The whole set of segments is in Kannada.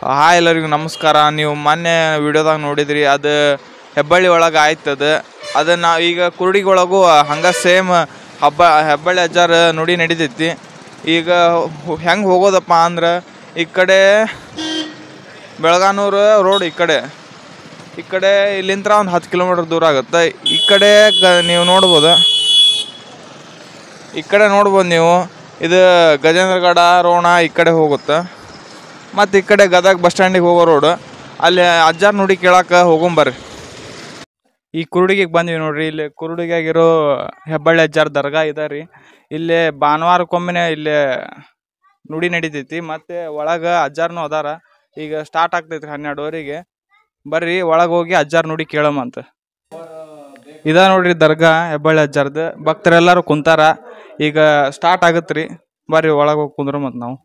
ಹಾಯ್ ಎಲ್ಲರಿಗೂ ನಮಸ್ಕಾರ. ನೀವು ಮೊನ್ನೆ ವಿಡಿಯೋದಾಗ ನೋಡಿದ್ರಿ, ಅದು ಹೆಬ್ಬಳ್ಳಿ ಒಳಗೆ ಆಯ್ತದ. ಅದನ್ನು ಈಗ ಕುರುಡಿಗೆ ಒಳಗೂ ಹಂಗೆ ಸೇಮ್ ಹೆಬ್ಬಳ್ಳಿ ಅಜ್ಜಾರ ನುಡಿ ನಡಿತೈತಿ. ಈಗ ಹೆಂಗೆ ಹೋಗೋದಪ್ಪ ಅಂದ್ರೆ, ಈ ಕಡೆ ಬೆಳಗಾನೂರು ರೋಡ್, ಈ ಕಡೆ ಇಲ್ಲಿಂದ ಒಂದು 10 ಕಿಲೋಮೀಟರ್ ದೂರ ಆಗುತ್ತೆ. ಈ ಕಡೆ ನೀವು ನೋಡ್ಬೋದು, ನೀವು ಇದು ಗಜೇಂದ್ರಗಡ ರೋಣ ಈ ಕಡೆ ಹೋಗುತ್ತೆ. ಮತ್ತು ಈ ಕಡೆ ಗದಗ ಬಸ್ ಸ್ಟ್ಯಾಂಡಿಗೆ ಹೋಗೋ ರೋಡು, ಅಲ್ಲಿ ಅಜ್ಜಾರ ನುಡಿ ಕೇಳಕ್ಕೆ ಹೋಗೊಂಬರ್ರಿ. ಈ ಕುರುಡಿಗೆ ಬಂದ್ವಿ ನೋಡ್ರಿ. ಇಲ್ಲಿ ಕುರುಡಿಗಾಗಿರೋ ಹೆಬ್ಬಳ್ಳಿ ಅಜ್ಜಾರ ದರ್ಗಾ ಇದೆ ರೀ. ಇಲ್ಲಿ ಭಾನುವಾರಕ್ಕೊಮ್ಮೆ ಇಲ್ಲಿ ನುಡಿ ನಡಿತೈತಿ. ಮತ್ತು ಒಳಗೆ ಅಜ್ಜಾರನೂ ಅದಾರ. ಈಗ ಸ್ಟಾರ್ಟ್ ಆಗ್ತೈತ್ರಿ 12ವರೆಗೆ. ಬರ್ರಿ ಒಳಗೆ ಹೋಗಿ ಅಜ್ಜಾರ ನುಡಿ ಕೇಳಮ್ಮಂತ. ಇದ ನೋಡ್ರಿ ದರ್ಗಾ ಹೆಬ್ಬಳ್ಳಿ ಅಜ್ಜಾರ್ದು. ಭಕ್ತರೆಲ್ಲರೂ ಕುಂತಾರ. ಈಗ ಸ್ಟಾರ್ಟ್ ಆಗತ್ತೆ ರೀ. ಬರ್ರಿ ಒಳಗೆ ಹೋಗಿ ಕುಂದ್ರ ಮತ್ತು ನಾವು.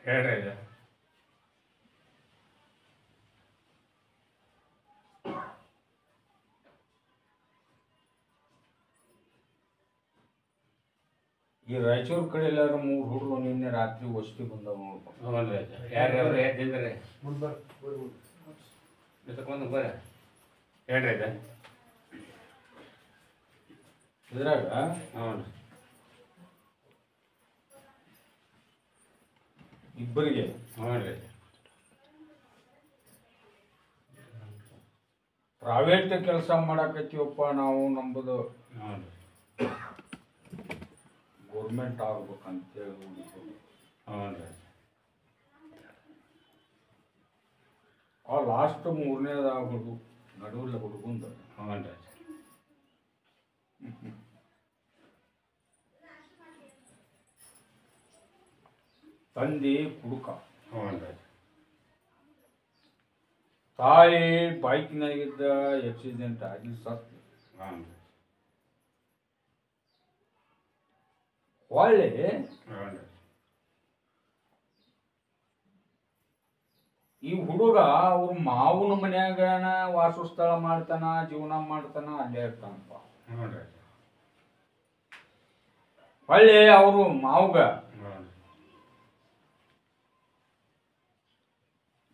ಹೇಳ್ರಿ. ಈ ರಾಯಚೂರು ಕಡೆ ಎಲ್ಲಾರು 3 ಹುಡುಗರು ನಿನ್ನೆ ರಾತ್ರಿ ವಸತಿ ಬಂದವ ನೋಡ್ಬೇಕು. ಯಾರ್ಯಾವ್ರೆ ಹೇಳ್ರಿ. ಇದ್ರಾಗ ಇಬ್ಬರಿಗೆ ಪ್ರೈವೇಟ್ ಕೆಲಸ ಮಾಡಾಕತ್ತೀವಪ್ಪ ನಾವು. ನಂಬುದು ಗೌರ್ಮೆಂಟ್ ಆಗ್ಬೇಕಂತೇಳಿ ಲಾಸ್ಟ್ 3ನೇದಾಗೋದು ನಡುವಲ್ಲ ಹುಡುಗುಂದ. ತಂದೆ ಕುಡುಕ, ತಾಯಿ ಬೈಕ್ನಾಗಿದ್ದ ಆಕ್ಸಿಡೆಂಟ್ ಆಗಿ ಸತ್ತು. ಒಳ್ಳೆ ಈ ಹುಡುಗ ಅವ್ರ ಮಾವನ ಮನ್ಯಾಗನ ವಾಸಸ್ಥಳ ಮಾಡ್ತಾನ, ಜೀವನ ಮಾಡ್ತಾನ, ಅಲ್ಲೇ ಇರ್ತಾನಪ್ಪ. ಒಳ್ಳೆ ಅವರು ಮಾವುಗ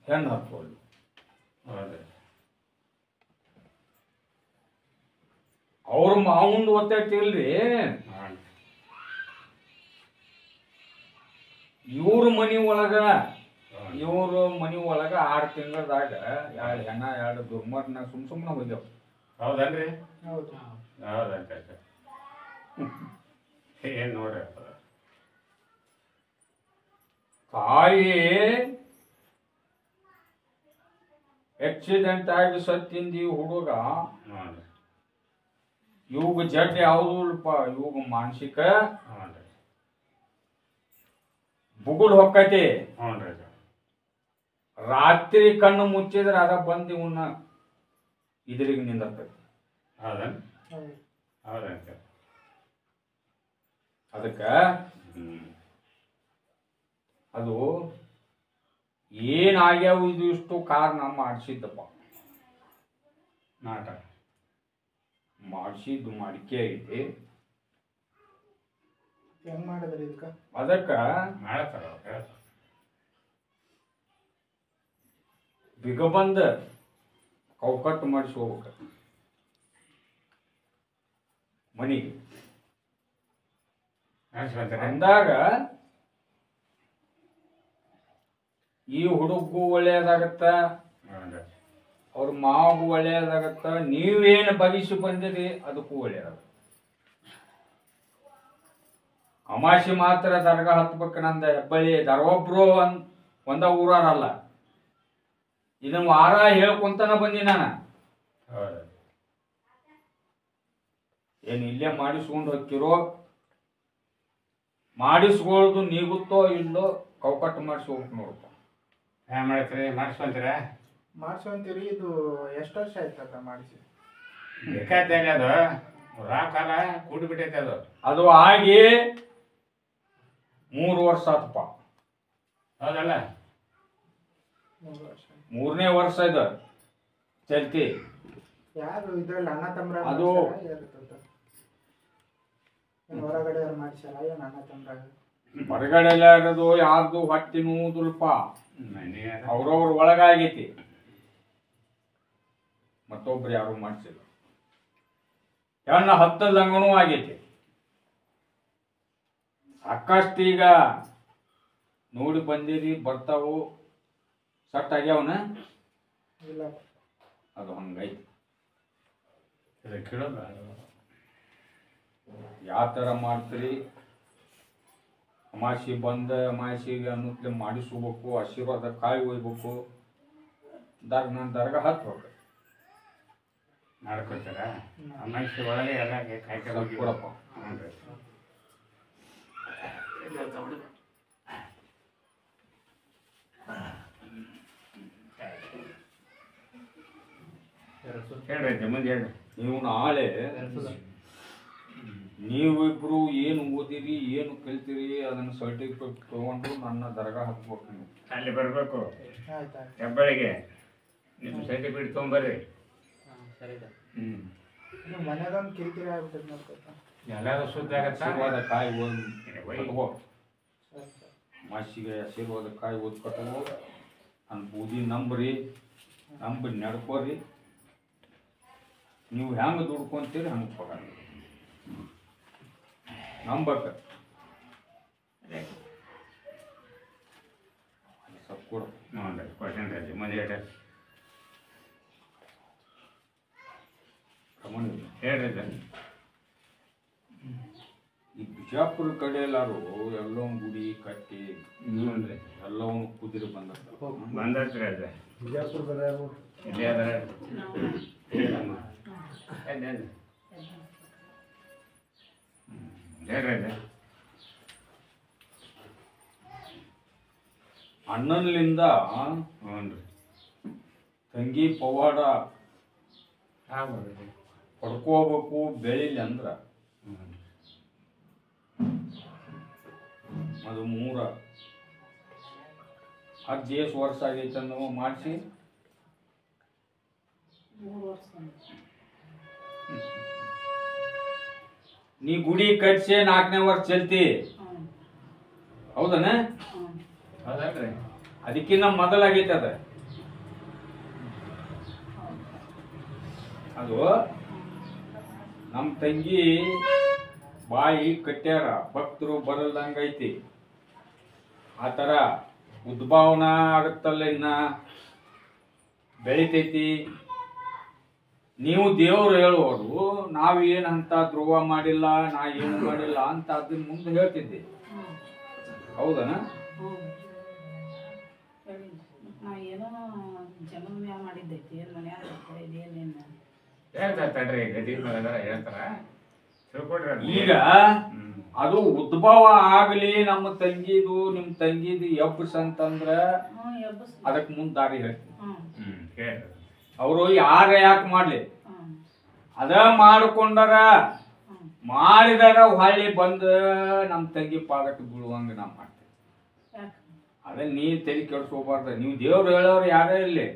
ಹೆಣ್ಣು ಹತ್ಕೊಳ್ಳಿ. ಅವ್ರ ಮಾವಂದು ಒತ್ತಾಯ್ತಿಲ್ರಿ. ಇವ್ರ ಮನಿ ಒಳಗ 6 ತಿಂಗಳದಾಗ 2 ಹೆಣ 2 ದುರ್ಮರಣ ಸುಮ್ಮನೆ ಹೋಗ್ಯಾವ. ಹೌದನ್ರಿ? ಏನ್ ನೋಡ್ರಿ, ತಾಯಿ ಆಕ್ಸಿಡೆಂಟ್ ಆಗಿ ಸತ್ತಿಂದ ಈ ಹುಡುಗ ಇವಾಗ ಜಡ್ ಯಾವುದು ಇಲ್ಲಪ್ಪ. ಇವಾಗ ಮಾನಸಿಕ ಬುಗುಡ್ ಹೊಕ್ಕೈತಿ. ರಾತ್ರಿ ಕಣ್ಣು ಮುಚ್ಚಿದ್ರೆ ಅದ ಬಂದು ಇವನ್ನ ಇದ್ರಿಗೆ ನಿಂದಿರ್ತೈತಿ. ಅದಕ್ಕ ಅದು ಏನಾಗ್ಯಾವ ಇದು ಇಷ್ಟು ಕಾರಣ ಮಾಡಿಸಿದ್ದಪ್ಪ. ನಾಟಕ ಮಾಡಿಸಿದ್ದು ಮಾಡಿಕೆ ಐತಿ. ಅದಕ್ಕ ಬಿಗ ಬಂದ ಕೌಕಟ್ಟು ಮಾಡಿಸಿ ಹೋಗ್ಬೇಕು ಮನೆಗೆ. ಅಂದಾಗ ಈ ಹುಡುಗೂ ಒಳ್ಳೆಯದಾಗತ್ತ, ಅವ್ರ ಮಾವಗೂ ಒಳ್ಳೆಯದಾಗತ್ತ, ನೀವೇನು ಬಗಿಸಿ ಬಂದಿರಿ ಅದಕ್ಕೂ ಒಳ್ಳೆಯದಾಗತ್ತ. ಅಮಾಸಿ ಮಾತ್ರ ದರ್ಗಾ ಹತ್ಬೇಕು. ನಂದ ಹೆಬ್ಬಳ್ಳಿ ದರ್ವೊಬ್ರು ಒಂದ ಊರಾರಲ್ಲ, ಇದನ್ನ ವಾರ ಹೇಳ್ಕೊಂತಾನ ಬಂದಿ ನಾನು. ಏನ್ ಇಲ್ಲೇ ಮಾಡಿಸ್ಕೊಂಡು ಹೋಗ್ತಿರೋ, ಮಾಡಿಸ್ಕೊಳ್ಳೋದು ನೀಗುತ್ತೋ ಇಲ್ಲೋ ಕೌಕಟ್ಟು ಮಾಡಿಸಿ ಹೋಗ್ಬೇಕು ನೋಡಪ್ಪ. ಏನ್ ಮಾಡ್ತೀರಿ? ಮಾಡಿಸ್ಕೊಂತೀರಿ. ಇದು ಎಷ್ಟು ವರ್ಷ ಆಯ್ತದ ಮಾಡಿಸಿ? ಬೇಕಾಯ್ತೇನೆ ಅದು ಕಾಲ ಕೂಡಿ ಬಿಟ್ಟೈತೆ ಅದು. ಅದು ಆಗಿ 3 ವರ್ಷ ಆತಪ್ಪ. ಹೌದಲ್ಲ? 3 ವರ್ಷ. 3ನೇ ವರ್ಷ ಇದು ಚಲ್ತಿ. ಯಾರು ಇದ್ರಲ್ಲಿ ಅಣ್ಣ ತಮ್ರ ಅದು ಹೊರಗಡೆ ಯಾರು ಮಾಡಿಸ್ಯಾರ? ಏನು ಅಣ್ಣ ತಮ್ರ ಹೊರಗಡೆ ಎಲ್ಲ ಇರೋದು ಯಾರ್ದು ಹೊಟ್ಟಿ ನೋವುದಲ್ಪ, ಅವ್ರವ್ರ ಒಳಗಾಗೈತಿ. ಮತ್ತೊಬ್ರು ಯಾರು ಮಾಡಿಸಿಲ್ಲ. ಹೆಣ್ಣು ಹತ್ತದಂಗನೂ ಆಗೈತಿ. ಸಾಕಷ್ಟು ಈಗ ನೋಡಿ ಬಂದಿರಿ, ಬರ್ತಾವು, ಸಟ್ ಆಗ್ಯಾವನ. ಇಲ್ಲ, ಅದು ಹಂಗೈತಿ. ಕೇಳೋದ ಯಾವ ಥರ ಮಾಡ್ತೀರಿ? ಅಮಾಸಿ ಬಂದ ಅಮಾಸಿಗೆ ಅನ್ನೋದ್ಲೆ ಮಾಡಿಸ್ಕೋಬೇಕು, ಆಶೀರ್ವಾದ ಕಾಯಿ ಒಯ್ಬೇಕು, ನಾನು ದರ್ಗಾ ಹತ್ಬೇಕು. ಮಾಡ್ಕೊತಾರ ಅಮಾಸಿ ಒಳಗೆ ಎಲ್ಲ ಕಾಯ್ಕೊಂಡು ಹೋಗಿ ಕೊಡಪ್ಪ. ಹ್ಞೂ ರೀ. ಹೇಳ್ರಿ ಮುಂದೆ ಹೇಳ್ರಿ. ನೀವು ನಾಳೆ ನೀವಿಬ್ರು ಏನು ಓದಿರಿ, ಏನು ಕಲ್ತಿರಿ, ಅದನ್ನ ಸರ್ಟಿಫಿಕೇಟ್ ತಗೊಂಡು ನನ್ನ ದರ್ಗಾ ಹತ್ಬೇಕು. ನೀವು ಅಲ್ಲಿ ಬರಬೇಕು ಆಯ್ತಾಯ್ತು. ಹೆಬ್ಬಳ್ಳಿಗೆ, ನಿಮ್ಮ ಸರ್ಟಿಫಿಕೇಟ್ ತೊಗೊಂಬರ್ರಿ. ಇದು ಮನೆದೊಂದು ಕಿರಿಕಿರಿ ಆಗ್ಬಿಟ್ಟೈತೆ ನೋಡ್ಕೊತ. ಎಲ್ಲಾರು ಶುದ್ಧ ಆಶೀರ್ವಾದ ಕಾಯಿ ಓದ್ ಒಯ್. ಕಟ್ಕೋ. ಸರಿ ಸರಿ. ಮಾಸಿಗೆ ಆಶೀರ್ವಾದ ಕಾಯಿ ಓದ್ ಕಟ್ಕೋ. ನನ್ನ ಬೂದಿ ನಂಬ್ರಿ, ನಂಬಿ ನಡ್ಕೋರಿ. ನೀವು ಹೆಂಗೆ ದುಡ್ಕೊಂತೀರಿ ಹಂಗೆ ಪಗಾರ ನಂಬಕ. ಸ್ವಲ್ಪ ಕೊಡು. ಹ್ಞೂ ರೀ. ಕ್ವಶನ್ ರೀ ಮುಂದೆ ಹೇಳ್ರಿ. ಹೇಳ್ರಿ ಸರ್. ಈ ಬಿಜಾಪುರ ಕಡೆ ಎಲ್ಲಾರು ಎಲ್ಲವನ್ ಗುಡಿ ಕಟ್ಟಿ ಹ್ಞೂ ರೀ. ಎಲ್ಲವನ್ ಕುದುರೆ ಬಂದ ಬಂದತ್ರಿ ಅದು. ಇಲ್ಲೇ ಅದಾರ. ಹೇಳ್ರಿ ಅದು. ಅಣ್ಣನ್ಲಿಂದ ಹ್ಞೂ ರೀ. ತಂಗಿ ಪವಾಡ ಆಗ್ಬೋದು ರೀ. ಪಡ್ಕೋಬೇಕು ಬೆಳಿಲಿ ಅಂದ್ರ ಹ್ಞೂ. ಅದು 10 ವರ್ಷ ಆಗೈತೆ ನಾವು ಮಾಡಿಸಿ. 3 ವರ್ಷ. ನೀ ಗುಡಿ ಕಟ್ಸಿ 4ನೇ ವರ್ಷ ಚಲ್ತಿ, ಹೌದನ? ಹೌದಲ್ರಿ? ಅದಕ್ಕಿಂತ ಮೊದಲಾಗೈತೆ ಅದ. ಅದು ನಮ್ಮ ತಂಗಿ ಬಾಯಿ ಕಟ್ಟ್ಯಾರ, ಭಕ್ತರು ಬರಲ್ದಂಗೈತಿ. ಆ ಥರ ಉದ್ಭಾವನಾ ಆಗುತ್ತಲ್ಲ, ಇನ್ನ ಬೆಳಿತೈತಿ. ನೀವು ದೇವ್ರು ಹೇಳುವರು, ನಾವು ಏನಂತ ಧ್ರುವ ಮಾಡಿಲ್ಲ, ನಾ ಏನು ಮಾಡಿಲ್ಲ ಅಂತ ಅದನ್ನ ಮುಂದೆ ಹೇಳ್ತಿದ್ದೆ, ಹೌದನ? ನಾ ಏನೋ ಜನ್ಮ ಮಾಡಿದ್ದೈತಿ, ಏನು ಮನ್ಯಾಗ ಇದೇನೇನು ಹೇಳ್ತಾರೆ ತಡ್ರಿ, ಗದಿ ಮೇಲೆ ಹೇಳ್ತಾರ, ತಿಳ್ಕೊಡ್ರಿ ಅದು. ಈಗ ಅದು ಉದ್ಭವ ಆಗ್ಲಿ, ನಮ್ಮ ತಂಗಿದು ನಿಮ್ ತಂಗಿದು ಎಬ್ಬಸ್ ಅಂತಂದ್ರ ಅದಕ್ಕೆ ಮುಂದ್ ದಾರಿ ಹೇಳ್ತೀನಿ. ಹೇಳ್ರಿ. ಅವರು ಯಾರ ಯಾಕೆ ಮಾಡ್ಲಿ, ಅದ ಮಾಡ್ಕೊಂಡಾರ ಮಾಡಿದಾರ ಹೊಳ್ಳಿ ಬಂದ ನಮ್ಮ ತಂಗಿ ಪಾದಕ್ಕೆ ಬೀಳುವಂಗ ನಾ ಮಾಡ್ತೇವೆ. ಅದೇ ನೀ ತಲೆ ಕೆಡ್ಸ್ಕೋಬಾರ್ದ. ನೀವು ದೇವ್ರು ಹೇಳೋರು ಯಾರೇ ಇರ್ಲಿ,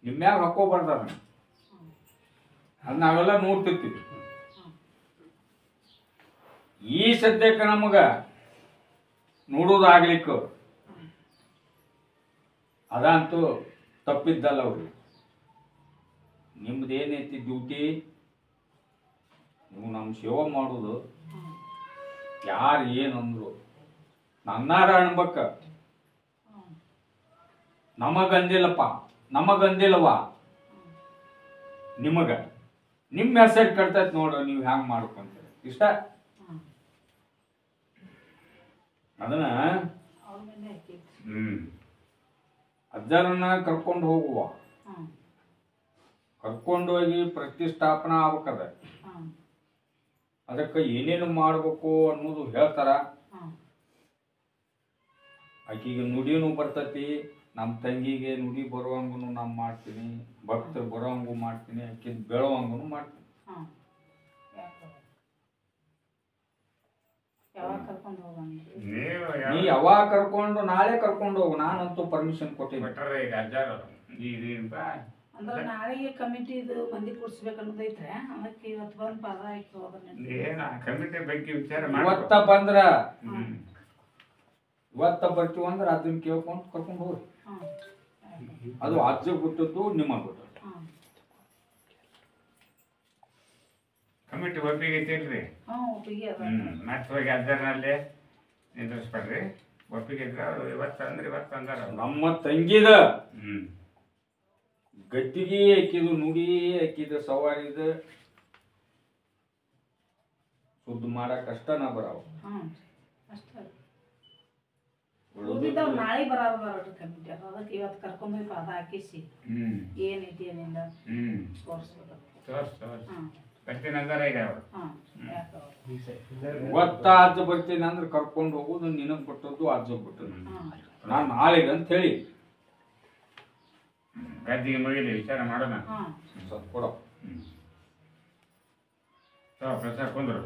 ನಿಮ್ಮ್ಯಾಗ ಹಾಕೋಬಾರ್ದ. ಅದ್ ನಾವೆಲ್ಲ ನೋಡ್ತಿರ್ತೀವಿ. ಈ ಸದ್ಯಕ್ಕೆ ನಮಗ ನೋಡೋದಾಗ್ಲಿಕ್ಕೆ ಅದಂತೂ ತಪ್ಪಿದ್ದಲ್ಲ. ಅವ್ರಿಗೆ ನಿಮ್ದೇನೈತಿ ಡ್ಯೂಟಿ, ನೀವು ನಮ್ಮ ಸೇವೆ ಮಾಡೋದು. ಯಾರು ಏನಂದ್ರು ನನ್ನಾರ ಅನ್ಬೇಕ. ನಮಗಂದಿಲ್ಲವ ನಿಮಗ ನಿಮ್ಮ ಹೆಸರು ಕಟ್ತೈತಿ ನೋಡ್ರಿ, ನೀವು ಹ್ಯಾಂಗ ಮಾಡ್ಕೊಂತೀರಿ ಇಷ್ಟ. ಅದನ್ನ ಅಜ್ಜರನ್ನ ಕರ್ಕೊಂಡು ಹೋಗುವ, ಕರ್ಕೊಂಡು ಹೋಗಿ ಪ್ರತಿಷ್ಠಾಪನಾ ಆಗ್ಬೇಕದ. ಅದಕ್ಕೆ ಏನೇನು ಮಾಡ್ಬೇಕು ಅನ್ನೋದು ಹೇಳ್ತಾರ. ಆಕಿಗೆ ನುಡಿನೂ ಬರ್ತತಿ, ನಮ್ಮ ತಂಗಿಗೆ ನುಡಿ ಬರುವಂಗೂ ನಾನು ಮಾಡ್ತೀನಿ, ಭಕ್ತರು ಬರೋವಂಗೂ ಮಾಡ್ತೀನಿ, ಆಕಿದ್ ಬೆಳವಂಗೂ ಮಾಡ್ತೀನಿ. ನೀ ಯಾವಾಗ ಕರ್ಕೊಂಡು ನಾಳೆ ಕರ್ಕೊಂಡು ಹೋಗು, ನಾನಂತೂ ಪರ್ಮಿಷನ್ ಕೊಟ್ಟಿನಿ. ಅಂದ್ರೆ ನಾಳೆಗೆ ಕಮಿಟಿದು ಮಂದಿ ಕೂಡ್ಸ್ಬೇಕನ್ನೋದೈತ್ರೆ, ಅದಕ್ಕೆ ಇವತ್ತು ಬಂದು ಪಾದ ಹಾಕಿ ಕಮಿಟಿ ಬಗ್ಗೆ ವಿಚಾರ ಇವತ್ತ ಬಂದ್ರ ಇವತ್ತ ಬರ್ತೀವಿ ಅಂದ್ರೆ ಅದನ್ನ ಕೇಳ್ಕೊಂಡು ಕರ್ಕೊಂಡು ಹೋಗ್ರಿ. ಅದು ಅಜ್ಜ ಬಿಟ್ಟದ್ದು ನಿಮಗ್ ಬಿಟ್ಟದ್ದು. ಕಮಿಟಿ ಒಪ್ಪಿಗೆ ಐತಿಲ್ರಿ? ಮತ್ತೆ ಹೋಗಿ ಅಜ್ಜನಲ್ಲಿ ನಿಂದ್ರಿಸ್ಬೇಡ್ರಿ. ಒಪ್ಪಿಗೆ ಇದ್ರ ಇವತ್ತು ಅಂದಾರ ನಮ್ಮ ತಂಗಿದ ಗದ್ದಿಗೆ ಅಕ್ಕಿದು ನುಡಿ ಅಕ್ಕಿದ ಸವಾರಿದ ಸುದ್ದಿ ಮಾಡಕ್ ಅಷ್ಟನ ಬರಾವ. ನಾಳೆ ಬರೋದು ಕಮಿಟಿ ಅದಕ್ಕೆ ಇವತ್ತು ಕರ್ಕೊಂಡು ಹೋಗಿ ಪಾದ ಹಾಕಿಸಿ ಏನೈತಿ ಏನಿಲ್ಲ ಇವತ್ತ ಅಜ್ಜ ಬರ್ತೀನಿ ಅಂದ್ರೆ ಕರ್ಕೊಂಡು ಹೋಗುದು ನಿನಗ್ ಬಿಟ್ಟದ್ದು ಅಜ್ಜ ಬಿಟ್ಟದ್ದು. ನಾನ್ ನಾಳೆಗೆ ಅಂತ ಹೇಳಿ ಗದ್ದಿಗೆ ಮುಗಿಲಿ ವಿಚಾರ ಮಾಡೋಣ. ಸ್ವಲ್ಪ ಕೊಡ ಪ್ರಸಾದ ಕುಂದ್ರು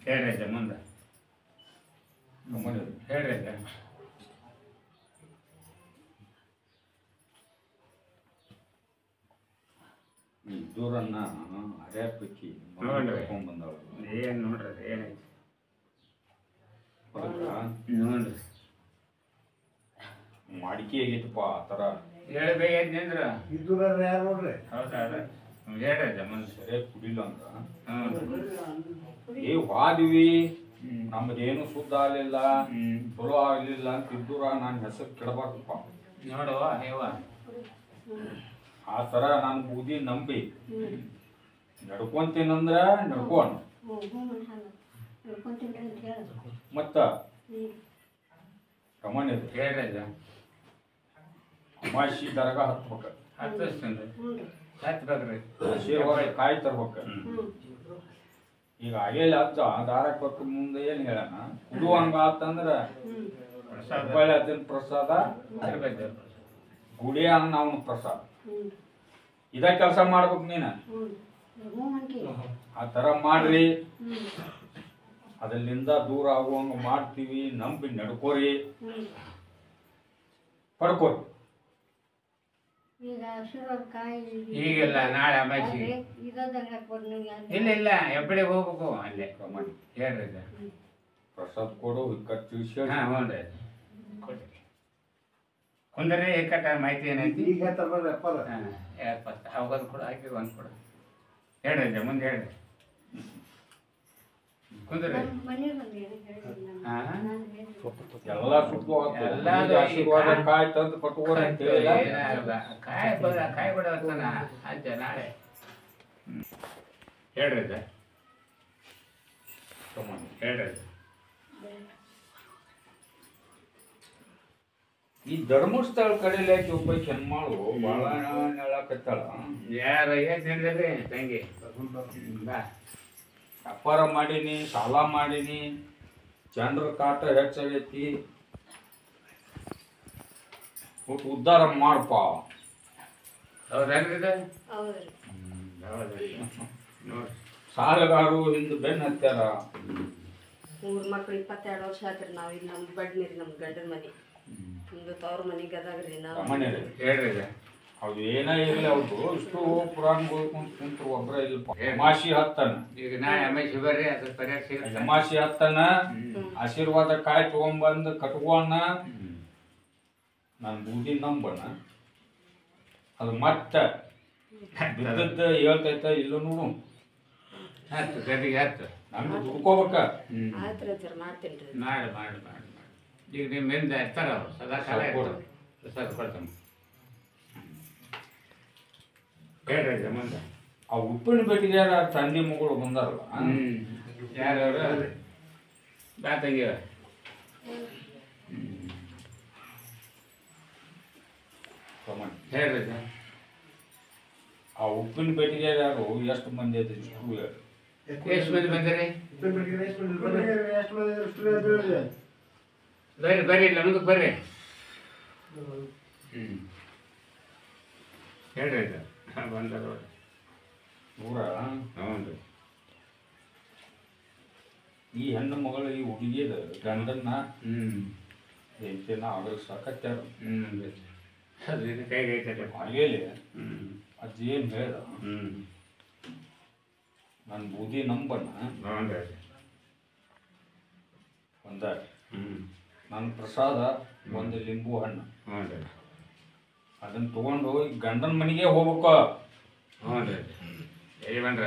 ಹೇಳ್ರಿ ಅಜ್ಜ ಮುಂದೆ ಹೇಳ್ರಿ ಅಜ್ಜ. ಇದ್ದೂರನ್ನ ಅರ್ಯಾಪಕ್ಕಿ ಬಂದವ ಏನ್ ನೋಡ್ರಿ ಏನೈತಿ ನೋಡ್ರಿ ಮಾಡಿಕೆ ಆಗೈತಪ್ಪ ಆ ತರ ಹೇಳ್ಬೇಕಂದ್ರ ಯಾರು ನೋಡ್ರಿ. ಹೌದಾ ಹೇಳ್ರಿ ಅಜ್ಜ ಮುಂದೆ ಸರಿಯಾಗಿ ಕುಡಿಲ್ಲ ಅಂದ್ರ ವಾದಿವಿ ನಮ್ದೇನು ಶುದ್ಧ ಆಗ್ಲಿಲ್ಲ ಚಲೋ ಆಗ್ಲಿಲ್ಲ ಅಂತ ಇದ್ದೂರ ನಾನು ಹೆಸರು ಕೆಡಬಾರ್ದಪ್ಪ ನೋಡುವ ನೀವ ಆ ತರ ನಾನು ಬೂದಿ ನಂಬಿ ನಡ್ಕೊಂತೀನಂದ್ರ ನಡ್ಕೋಣ ಮತ್ತ ಕಮನ್ ಇದೆ ಹೇಳ್ರಿ ಅಮಾಶಿ ದರ್ಗಾ ಹತ್ಬೇಕ ಹತ್ಬೇಕ್ರಿ ಆಶೀರ್ವಾದ ಕಾಯಿ ತರ್ಬೇಕ. ಈಗ ಆಗೇಲಿ ಅಜ್ಜ ದಾರಕ್ ಬಕ್ಕ ಮುಂದೆ ಏನ್ ಹೇಳಣ ಕುಡುವಂಗ ಆತಂದ್ರ ಅಜ್ಜನ ಪ್ರಸಾದ ಗುಡಿ ಅನ್ನ ಅವನ ಪ್ರಸಾದ ಇದ ಕೆಲಸ ಮಾಡ್ಬೇಕು ನೀನ. ಆ ತರ ಮಾಡ್ರಿ, ಅದರಿಂದ ದೂರ ಆಗುವಂಗ ಮಾಡ್ತೀವಿ. ನಂಬಿ ನಡ್ಕೋರಿ, ಪಡ್ಕೋರಿ. ಈಗೆಲ್ಲ ನಾಳೆ ಅಮಾಸಿ ಇಲ್ಲ ಎಬ್ಬಡೆ ಹೋಗ್ಬೇಕು ಅಲ್ಲೇ ಹೇಳ್ರಿ ಪ್ರಸಾದ ಕೊಡು ತಿಳಿಸಿ. ಹಾ ಹ್ಞೂ ಕುಂದ್ರಿ ಏಕಟ ಮಾಹಿತಿ ಏನೈತಿ ಈಗ ಹೇಳ್ತಾರ ಅವಾಗ ಕೂಡ ಹಾಕಿ ಒಂದು ಕೊಡ ಹೇಳ್ರಿ ಮುಂದೆ ಹೇಳ್ರಿ ಕುಂದ್ರಿ ಎಲ್ಲ ಸುತ್ತು ಆಶೀರ್ವಾದ ಕಾಯಿ ತಂದು ಕಟ್ಕೋರಿ ಅಂತ ಹೇಳಿಲ್ಲ. ಕಾಯಿ ಬಿಡೋಣ ಅಜ್ಜ ನಾಳೆ ಹೇಳ್ರಿ ಹೇಳ್ರಿ ಈ ಧರ್ಮಸ್ಥಳ ಕಡೆಯಲ್ಲಿ ಒಬ್ಬ ಹೆಣ್ಮಾಳು ಬಾಳ ಹೇಳಕತ್ತಾಳ. ಯಾರು ಏನ್ ಹೇಳಿದ್ರಿ ತಂಗಿ? ವ್ಯಾಪಾರ ಮಾಡೀನಿ, ಸಾಲ ಮಾಡೀನಿ, ಜನರ ಕಾಟ ಹೆಚ್ಚಾಗೈತಿ, ಉದ್ಧಾರ ಮಾಡಪ್ಪ. ಹೌದೇನ್ರಿ ಸಾಲಗಾರರು ಹಿಂದೆ ಬೆನ್ನು ಹತ್ಯಾರ. 3 ಮಕ್ಳು 22 ವರ್ಷ ಆತ್ರಿ. ನಾವ್ ಇಲ್ಲಿ ನಮ್ ಬಡ್ನಿರಿ ನಮ್ ಗಂಡನ ಮನೆ ನಿಮ್ದು ತವ್ರ ಮನೆ ಗದಾಗ್ರಿ. ನಾವು ಹೇಳ್ರಿ ಅವ್ರು ಏನೇ ಇರಲಿ ಅವ್ರು ಇಷ್ಟು ಪುರಾಣ ಕುಂತ್ರು ಒಬ್ಬರ ಇಲ್ಪ. ಯಮಾಶಿ ಹತ್ತನ ಈಗ ನಾಳೆ ಅಮಾಸಿ ಬರ್ರಿ ಅದ್ರ ಪರಿಹಾರ ಸಿಗುತ್ತೆ. ಯಮಾಶಿ ಹತ್ತನ ಆಶೀರ್ವಾದ ಕಾಯಿ ತಗೊಂಬಂದು ಕಟ್ಕೋಣ. ನಾನು ಬೂದಿ ನಂಬಣ, ಅದು ಮತ್ತೆ ಬಿದ್ದದ್ದು ಹೇಳ್ತೈತ ಇಲ್ಲ ನೋಡು. ಹತ್ತು ಗದಿಗೆ ಹತ್ತು. ನಮ್ಗೆ ದುಡ್ಕೋಬೇಕ. ಆಯ್ತು ರೀ ಸರ್ ಮಾಡ್ತೀನಿ ರೀ. ಮಾಡಿ ಮಾಡಿ ಮಾಡಿ ಮಾಡಿ. ಈಗ ನಿಮ್ಮಿಂದ ಇರ್ತಾರ ಅವ್ರು ಸದಾ ಕಾಲ ಇರ್ತಾರೆ. ಪ್ರಸಾದ ಕೊಡ್ತಮ್ಮ. ಹೇಳ್ರಿ ಮುಂದೆ. ಆ ಉಪ್ಪಿನ ಬೆಟ್ಟಿಗೆ ತಂದೆ ಮಗಳು ಬಂದಾರಲ್ಲ, ಯಾರವರು ಬಾ ತಂಗಿವ. ಹೇಳ್ರಿ ಸರ್. ಆ ಉಪ್ಪಿನ ಬೆಟ್ಟಿಗೆ ಯಾರು ಎಷ್ಟು ಮಂದಿ ಐತಿ ಇಷ್ಟು ಎಷ್ಟು ಮಂದಿ ಬಂದಿರಿ? ಎಷ್ಟು ಮಂದಿ ಬರ್ರಿ ಬರ್ರಿ ಇಲ್ಲ ಮುಂದಕ್ಕೆ ಬರ್ರಿ. ಹೇಳ್ರಿ ಸರ್ ಬಂದಾರ ನೂರ. ಹ್ಞೂ ರೀ. ಈ ಹೆಣ್ಣು ಮಗಳು ಈ ಹುಡುಗಿದ ಗಂಡನ್ನ ಹ್ಞೂ ಹೆಂಡತಿನ ಅವ್ರಿಗೆ ಸಾಕತ್ಯಾರ. ಅದು ಇದು ಕೈಗೆ ಐತಲ್ಲ. ಹಾಗೇಲಿ ಹ್ಞೂ ಅಜ್ಜಿ ಏನು ಹೇಳ್ದ, ಹ್ಞೂ ನನ್ನ ಬೂದಿ ನಂಬನ್ನ ಹ್ಞೂ ರೀ. ಒಂದ ಹ್ಞೂ ನನ್ನ ಪ್ರಸಾದ ಒಂದು ಲಿಂಬು ಹಣ್ಣು ಹ್ಞೂ ರೀ. ಅದನ್ನ ತಗೊಂಡು ಈ ಗಂಡನ ಮನೆಗೆ ಹೋಗ್ಬೇಕು. ಹ್ಞೂ ರೀ. ಎಲ್ಲಿ ಬಂದ್ರ?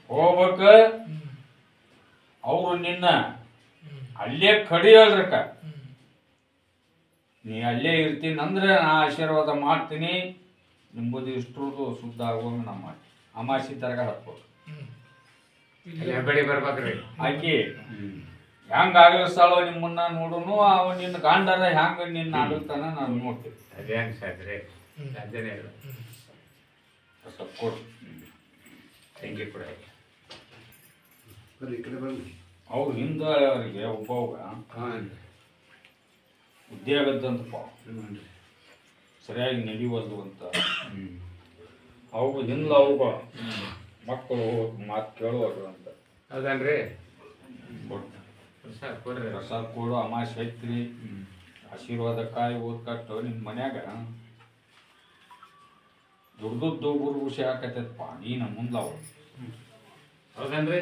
ಹೋಗ್ಬೇಕ. ಅವರು ನಿನ್ನ ಅಲ್ಲೇ ಕಡಿಯಲ್ರಕ್ಕ. ನೀ ಅಲ್ಲೇ ಇರ್ತೀನಿ ಅಂದ್ರೆ ನಾ ಆಶೀರ್ವಾದ ಮಾಡ್ತೀನಿ. ನಿಂಬುದು ಇಷ್ಟರದು ಶುದ್ಧ ಆಗುವಂಗ ನಾ ಮಾಡ್ತೀನಿ. ಅಮಾಸಿ ತರಗ ಹತ್ಬೇಕು. ಬಡಿ ಬರ್ಬೇಕ್ರಿ. ಆಕಿ ಹೆಂಗ ಆಗಲಿಸ್ತಾಳೋ ನಿಮ್ಮನ್ನ ನೋಡುನು. ಅವ ನಿನ್ನ ಗಂಡರ ಹೆಂಗ ನಿನ್ನ ಆಗಲ್ತಾನ ನಾನು ನೋಡ್ತೀನಿ. ಅದೇ ಹಂಗೆ ಸಾಧ್ರೆ ಸಾಧ್ಯನೇ ಇಲ್ಲ. ಸ್ವಲ್ಪ ಕೊಡು. ತೆಂಗಿ ಕೂಡ ಅವ್ರು ಹಿಂದೆ ಅವರಿಗೆ ಒಬ್ಬವಾಗ ಹ್ಞೂ ಉದ್ಯೋಗದಂತಪ್ಪ ಹ್ಞೂ ರೀ. ಸರಿಯಾಗಿ ನಡೆಯುವಲ್ದು ಅಂತ. ಹ್ಞೂ ಅವು ಹಿಂದೆ ಅವಾಗ ಮಕ್ಕಳು ಮಾತು ಕೇಳುವರು ಅಂತ ಹೌದನ್ರಿ. ಕೊಟ್ಟು ಪ್ರಸಾದ ಕೊಡ್ರಿ. ಪ್ರಸಾದ ಕೊಡು. ಅಮಾಸೆ ಐತ್ರಿ, ಆಶೀರ್ವಾದ ಕಾಯಿ ಓದ್ ಕಟ್ಟು. ನಿಮ್ಮ ಮನ್ಯಾಗ ದುಡ್ದು ಗುರು ಖುಷಿ ಆಕತ್ತೈತಪ್ಪ ನೀನು ಮುಂದೆ ಅವು. ಹೌದನ್ರಿ.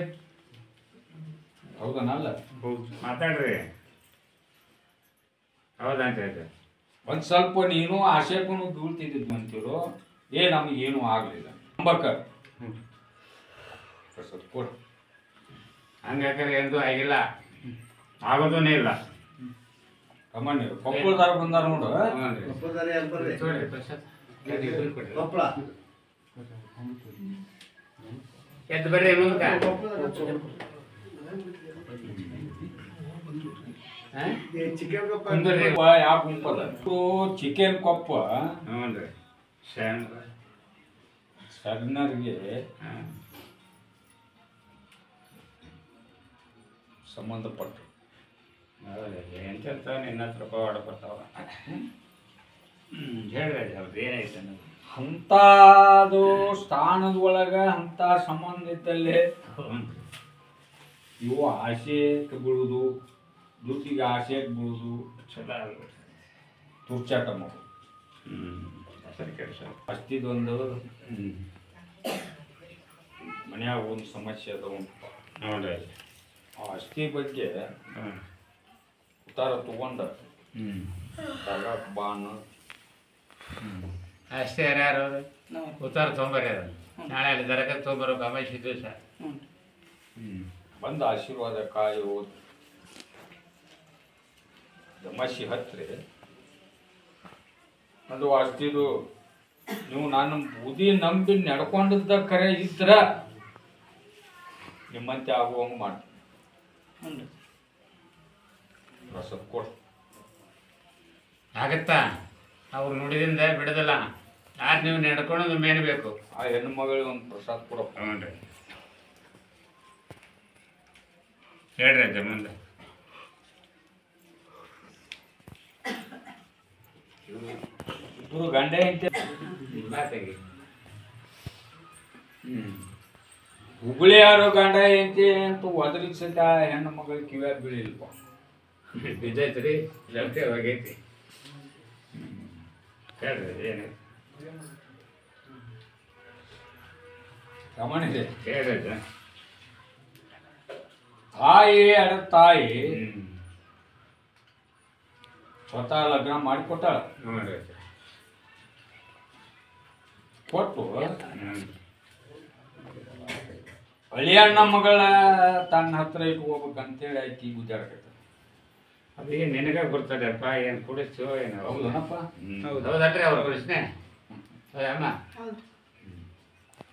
ಹೌದನಲ್ಲ? ಮಾತಾಡ್ರಿ. ಹೌದಂತ ಹೇಳ್ರಿ. ಒಂದು ಸ್ವಲ್ಪ ನೀನು ಆಶೆಗೂ ಬೀಳ್ತಿದ್ದು ಅಂತೀರೋ. ನಮಗೇನು ಆಗಲಿಲ್ಲ ನಂಬಕ. ಪ್ರಸಾದ ಕೊಡು. ಹಂಗಾದ್ರೆ ಎಂದೂ ಆಗಿಲ್ಲ, ಆಗೋದೂನೇ ಇಲ್ಲ. ಕಮ್ಮನಿ ಕೊಪ್ಪಳದಾರ ಬಂದಾರ ನೋಡು. ನೋಡ್ರಿ ಪ್ರಸಾದ ಎದ್ದು ಬರ್ರಿ ಮುಂದಕ್ಕೆ. ಯಾವ ಗುಂಪದ ಚಿಕನ್ ಕೊಪ್ಪ ಹ್ಞೂ ರೀ. ಸಣ್ಣರಿಗೆ ಸಂಬಂಧಪಟ್ಟ ಎಂತೆಂತ ನಿನ್ನ ಹತ್ರ ಪವಾಡ ಬರ್ತಾವ. ಹೇಳ್ರಿ ಅವ್ರದ್ದು ಏನಾಯ್ತು ಅನ್ನೋದು. ಅಂಥದ್ದು ಸ್ಥಾನದ ಒಳಗ ಅಂಥ ಸಂಬಂಧ ಇದ್ದಲ್ಲೇ ಇವು ಆಸೆಗೆ ಬೀಳುದು, ದುಡ್ಡಿಗೆ ಆಸೆಗೆ ಬೀಳುದು, ಚಲೋ ಆಗ್ಬಿಡ್ತು. ತುರ್ಚಾಟ ಮಾಡೋದು. ಸರಿ ಕೆಲಸ. ಅಷ್ಟಿದೊಂದು ಮನ್ಯಾಗ ಒಂದು ಸಮಸ್ಯೆ ಅದ ಉಂಟು. ನೋಡ್ರಿ ಆ ಅಸ್ಥಿ ಬಗ್ಗೆ ಉತ್ತಾರ ತಗೊಂಡ ಬಾನು ಅಷ್ಟೇ ಯಾರು ಉತ್ತಾರ ತೊಗೊಂಬರ್ರಿ. ಅದು ನಾಳೆ ಅಲ್ಲಿ ದರಕ ತೊಗೊಂಬರ್ಬೇಕು. ಅಮಾಸಿ ದಿವಸ ಬಂದು ಆಶೀರ್ವಾದ ಕಾಯಿ ಹೋದ್ ದಮಾಶಿ ಹತ್ರಿ ಅದು ಅಷ್ಟಿದು. ನೀವು ನಾನು ಬುದ್ಧಿ ನಂಬಿ ನಡ್ಕೊಂಡಿದ್ದ ಕರೆ ಇದ್ರ ನಿಮ್ಮಂತೆ ಆಗುವಂಗೆ ಮಾಡಿ ಪ್ರಸಾದ ಕೊಡು. ಆಗತ್ತಾ? ಅವ್ರು ನುಡಿದಿಂದ ಬಿಡೋದಿಲ್ಲ. ಆದ್ರೆ ನೀವು ನಡ್ಕೊಳ್ಳೋದು ಮೇನ್ ಬೇಕು. ಆ ಹೆಣ್ಣು ಮಗಳಿಗೆ ಒಂದು ಪ್ರಸಾದ ಕೊಡಪ್ಪ. ಹ್ಞೂ ರೀ. ಹೇಳ್ರಿ ಅಜ್ಜ ಮುಂದೆ. ಇಬ್ಬರು ಗಂಡ ಹೆಂಡತಿ ಮಾತಾಗಿ ಹುಬ್ಳಿ ಯಾರು ಗಂಡ ಹೆಂಡತಿ ಅಂತ ಒದರಿಸತ ಹೆಣ್ಣು ಮಗಳಿಗೆ ಕಿವ್ಯಾಗ ಬೀಳಿಲ್ಪ. ಬಿದ್ದೈತ್ರಿ ಲಂಕೆ ಹೋಗೈತಿ. ಹೇಳ್ರಿ ಏನಾಯ್ತು? ಗಮನಿದೆ ಹೇಳ್ರಿ ಅಜ್ಜ. ತಾಯಿ ತಾಯಿ ಸ್ವತಃ ಲಗ್ನ ಮಾಡಿಕೊಟ್ಟಾಳ. ನೋಡ್ರಿ ಕೊಟ್ಟು ಹಳಿಯಣ್ಣ ಮಗಳ ತನ್ನ ಹತ್ರ ಇಟ್ಕೋಬೇಕಂತೇಳಿ ಆಕಿ ಗುದ್ದಾಡಕತ್ತ. ಅದೇ ನಿನಗ ಗೊತ್ತದಪ್ಪ ಏನು ಕುಡಿಸು ಏನು ಹೌದನಪ್ಪ? ಹೌದಲ್ರಿ ಅವ್ರ ಪ್ರಶ್ನೆ ಅಮ್ಮ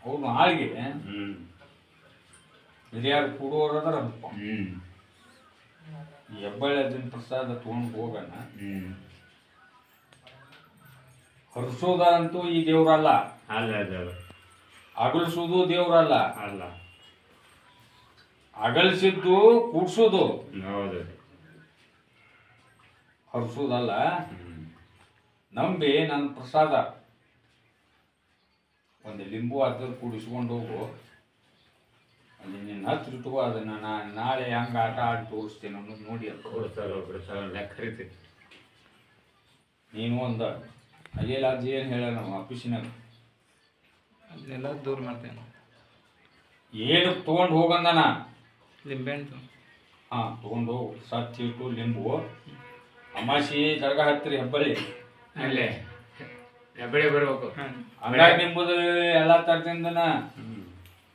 ಅವ್ನು ಆಳ್ಗೆ ಹಿರಿಯರು ಕೂಡುವವರದಾರ ಹೆಬ್ಬಳ್ಳಿ ಅಜ್ಜನ ಪ್ರಸಾದ ತಗೊಂಡು ಹೋಗೋಣ. ಹರಿಸೋದ ಅಂತೂ ಈ ದೇವ್ರಲ್ಲ, ಅಲ್ಲ ಅಗಲಿಸೋದು ದೇವ್ರಲ್ಲ, ಅಲ್ಲ ಅಗಲಿಸಿದ್ದು ಕೂಡ್ಸೋದು, ಹೌದು ಹರಿಸೋದಲ್ಲ. ನಂಬಿ ನನ್ನ ಪ್ರಸಾದ ಒಂದು ಲಿಂಬು ಅದ್ರ ಕೂಡಿಸ್ಕೊಂಡು ಹೋಗು, ಅಲ್ಲಿ ನಿನ್ನ ಹತ್ರ ಇಟ್ಕೋ. ಅದನ್ನ ನಾನು ನಾಳೆ ಹೆಂಗೆ ಆಟ ಆಡಿ ತೋರಿಸ್ತೀನಿ ಅನ್ನೋದು ನೋಡಿ ಅಂತ ಬಿಡ್ತಾರ ಲೆಕ್ಕ ಕರಿತೈತಿ. ನೀನು ಒಂದು ಅಯ್ಯಲ್ಲ ಅಜ್ಜಿ ಏನು ಹೇಳ ನಮ್ಮ ಆಫೀಸಿನಾಗ ಅದನ್ನೆಲ್ಲ ದೂರ ಮಾಡ್ತೇನೆ. ಏನು ತೊಗೊಂಡು ಹೋಗಂದನ ಲಿಂಬೆಹಣ್ಣು ಹಾಂ ತೊಗೊಂಡು ಹೋಗು. ಸತ್ತಿಟ್ಟು ಲಿಂಬು ಅಮಾಸಿ ದರ್ಗಾ ಹತ್ತಿರ ಹೆಬ್ಬಳ್ಳಿ ಅಲ್ಲೇ ಹೆಬ್ಬಳ್ಳಿ ಬರ್ಬೇಕು. ಹಂಗಾಗಿ ನಿಂಬುದು ಎಲ್ಲ ತರದಿಂದನ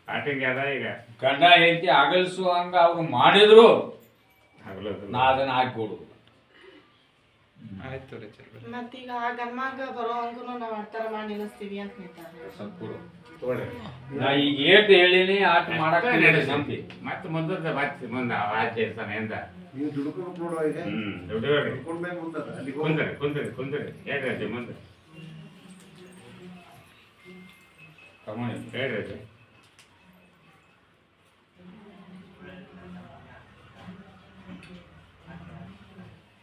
ಆಟಿಂಗ್ ಅದ ಈಗ ಗಂಡ ಹೆಂಡತಿ ಅಗಲ್ಸು ಹಂಗ ಅವ್ರು ಮಾಡಿದ್ರು ಹಗಲದು ನಾ ಅದನ್ನ ಹಾಕಿಕೊಡುದು. ಆಯ್ತು ರೀ ಚಲ್ ಮತ್ತೀಗ ಆ ಗನ್ಮಾಗ ಬರೋ ಹಂಗೂ ನಾವು ಆಡ್ತಾರ ಮಾಡಿ ನಿಲ್ಲಿಸ್ತೀವಿ ಅಂತ ನಿಂತಾರೆ. ಸತ್ಕೊಡು. ತೋಡ್ರಿ ನಾ ಈಗ ಏಟ್ ಹೇಳಿನಿ ಆಟ ಮಾಡಕ್ ನಂಬಿ ಮತ್ತೆ ಮುಂದದ ಮತ್ತೆ ಮುಂದೆ ಆಚೆ ಇರ್ತಾನೆ ಎಂದ ನೀವು ದುಡ್ಕೊಂಡು ನೋಡುವ ಈಗ ದುಡಿಯೋರಿ ದುಡ್ಕೊಂಡ್ಮೇಲೆ ಮುಂದದ ಅಲ್ಲಿ ಕುಂದ್ರಿ ಹೇಳ್ರಿ ಮುಂದೆ ಹೇಳ್ರಿ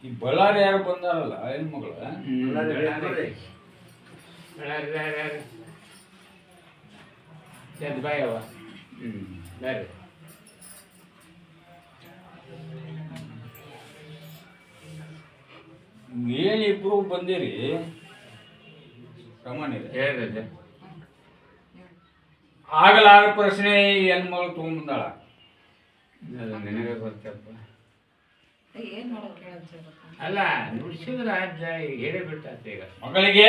ಈ ಬಳ್ಳಾರಿ ಯಾರು ಬಂದಾರಲ್ಲ ಹೆಣ್ಮಗಳು ಬಾಯ್ ಅವ ಬೇರೆ ಏನಿಬ್ರು ಬಂದಿರಿ ಸಾಮಾನ್ಯ ಹೇಳ್ರಿ ಆಗಲಾರ ಪ್ರಶ್ನೆ ಹೆಣ್ಮಗಳು ತಗೊಂಡ್ಬಂದಾಳ. ನಿನಗೆ ಗೊತ್ತಪ್ಪ. ಏನ್ ಮಾಡೋಕೆ ಅಲ್ಲ ನುಡಿಸಿದ್ರ ರಾಜ್ಯ ಹೇಳೇ ಬಿಟ್ಟಾತ ಈಗ ಮಗಳಿಗೆ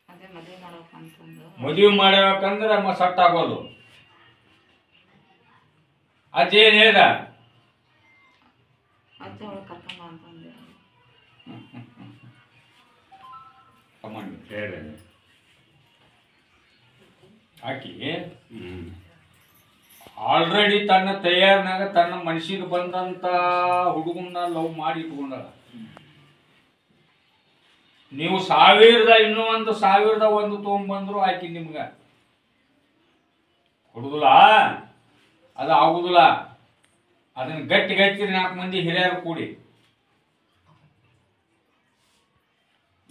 ಅದೇ ಮದುವೆ ಮಾಡ್ಬೇಕಂತಂದು ಮದುವೆ ಮಾಡ್ಬೇಕಂದ್ರೆ ಸಟ್ ಆಗೋದು. ಅಜ್ಜೇನ್ ಹೇಳ್ದ ಅಜ್ಜ ಅವಳು ಕರ್ಕೊಂಬ ಅಂತಂದೆ. ಸಾಮಾನ್ಯ ಹೇಳ್ರಿ ಆಕಿ ಆಲ್ರೆಡಿ ತನ್ನ ತಯಾರಿನಾಗ ತನ್ನ ಮನಸ್ಸಿಗೆ ಬಂದಂತ ಹುಡುಗನ್ನ ಲವ್ ಮಾಡಿ ಇಟ್ಕೊಂಡಳ. ನೀವು ಇನ್ನೂ ಒಂದು 1001 ತೊಗೊಂಡ್ಬಂದ್ರು ಆಕಿ ನಿಮ್ಗ ಕೊಡುದಿಲ್ಲ, ಅದು ಆಗುದಿಲ್ಲ. ಅದನ್ನ ಗಟ್ಟಿ 4 ಮಂದಿ ಹಿರಿಯರು ಕೂಡಿ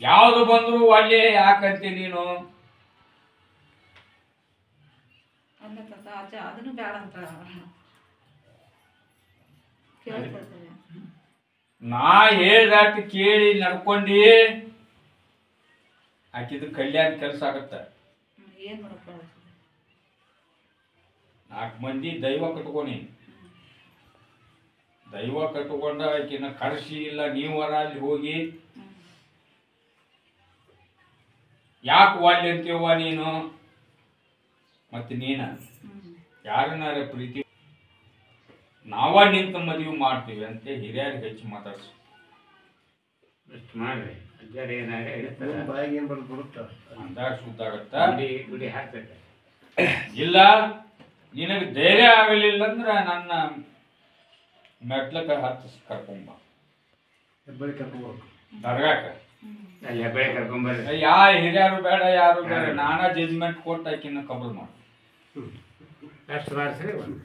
ಯಾವುದು ಬಂದ್ರು ಒಳ್ಳೆ ಯಾಕಂತೆ ನೀನು ಅಜ್ಜ ಅದನ್ನು ಬೇಡ ಅಂತ ಕೇಳ್ಕೊಳ್ತೇನೆ. ನಾ ಹೇಳ್ದಾಟ್ ಕೇಳಿ ನಡ್ಕೊಂಡಿ ಆಕಿದ ಕಲ್ಯಾಣ ಕೆಲಸ ಆಗತ್ತ. ಏನ್ ಮಾಡಕ್ 4 ಮಂದಿ ದೈವ ಕಟ್ಕೊನಿ. ದೈವ ಕಟ್ಕೊಂಡ ಆಕಿನ ಕರ್ಸಿ ಇಲ್ಲ ನೀವರ ಅಲ್ಲಿ ಹೋಗಿ ಯಾಕೆ ಒಳ್ಳೆ ಅಂತೀವ ನೀನು ಮತ್ತೆ ನೀನ ಯಾರನ್ನಾರ ಪ್ರೀತಿ ನಾವ ನಿಂತ ಮದುವೆ ಮಾಡ್ತೀವಿ ಅಂತ ಹಿರಿಯರಿಗೆ ಹೆಚ್ಚು ಮಾತಾಡ್ಸಿ ಅಷ್ಟು ಮಾಡ್ರಿ ಅಜ್ಜಾರ ಏನಾರ ಹೇಳ್ತಾರ ಬಾಯಿಗೆ ಏನ್ ಬರುತ್ತ ಅಂದಾಗ ಸುದ್ದಾಗತ್ತ. ಗುಡಿ ಹಾಕ್ತೈತೆ ಇಲ್ಲ ನಿನಗೆ ಧೈರ್ಯ ಆಗಲಿಲ್ಲ ಅಂದ್ರೆ ನನ್ನ ಮೆಟ್ಲಕ್ಕ ಹತ್ತು ಕರ್ಕೊಂಬ ಹೆಬ್ಬಳ್ಳಿ ಕರ್ಕೊಂಡ್ಬರ್ಬೇಕು ದರ್ಗಾಕ. ಅಲ್ಲಿ ಹೆಬ್ಬಳ್ಳಿ ಕರ್ಕೊಂಬರ್ರಿ. ಹಿರಿಯರು ಬೇಡ ಯಾರು ಬೇಡ, ನಾನಾ ಜಜ್ಮೆಂಟ್ ಕೊಟ್ಟು ಆಕಿನ ಕಬಲ್ ಮಾಡಿ ಅಷ್ಟು ಮಾಡಿಸ್ರಿ ಒಂದು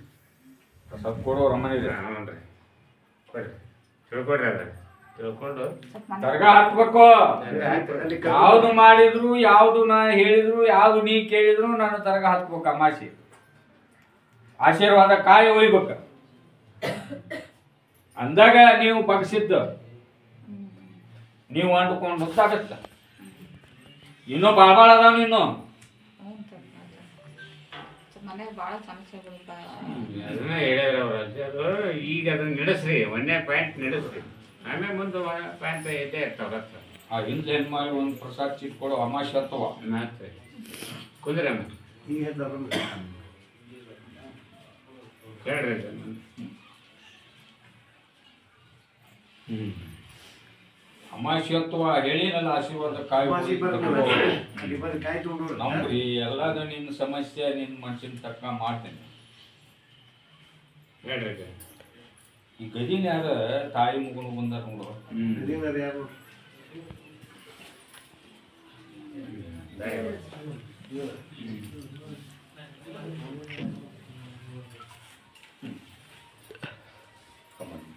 ಸ್ವಲ್ಪ ಕೊಡೋ ರಮಣಿದ್ರೆ ಹ್ಞೂನ್ರಿ ಕೊಡ್ರಿ ತಿಳ್ಕೊಡ್ರಿ ಅದ ತಿಳ್ಕೊಂಡು ದರ್ಗಾ ಹತ್ಬೇಕು. ಯಾವ್ದು ಮಾಡಿದ್ರು ಯಾವ್ದು ನಾ ಹೇಳಿದ್ರು ಯಾವ್ದು ನೀ ಕೇಳಿದ್ರು ನಾನು ದರ್ಗಾ ಹತ್ಬೇಕು. ಅಮಾಸಿ ಆಶೀರ್ವಾದ ಕಾಯಿ ಒಯ್ಬೇಕು ಅಂದಾಗ ನೀವು ಬಗ್ಸಿದ್ದು ನೀವು ಅಂಡ್ಕೊಂಡು ಗೊತ್ತಾಗತ್ತ. ಇನ್ನೂ ಬಾಳ್ ಅದಾವ ನೀನು ಮನೆಗೆ ಭಾಳ ಸಮಸ್ಯೆಗಳು ಅದನ್ನ ಹೇಳ್ಯಾರ ಅವ್ರ ಅಜ್ಜರು. ಈಗ ಅದನ್ನ ನಡೆಸ್ರಿ, 1ನೇ ಪಾಯಿಂಟ್ ನಡೆಸ್ರಿ, ಆಮೇಲೆ ಮುಂದೆ ಪಾಯಿಂಟ್ ಇದ್ದೇ ಇರ್ತಾವ. ಆ ಹಿಂದೆ ಹೆಣ್ಮಾಡಿ ಒಂದು ಪ್ರಸಾದ ಚೀಟ್ ಕೊಡೋ ಅಮಾಶೆ ಹತ್ತವ ಮತ್ತೆ ಕುಂದ್ರಮ್ಮ ಹೇಳ್ರಿ ಅಮಾಶಿಯತ್ವ ಹೇಳಿನಲ್ಲ ಆಶೀರ್ವಾದ ಕಾಯಿ ನಂಬ್ರಿ ಎಲ್ಲದ ನಿನ್ನ ಸಮಸ್ಯೆ ನಿನ್ನ ಮನ್ಸಿನ ತಕ್ಕ ಮಾಡ್ತೇನೆ. ಹೇಳ್ರಿ ಈ ಗದಿನ ಯಾರ ತಾಯಿ ಮಗನು ಬಂದಾರ ನೋಡು.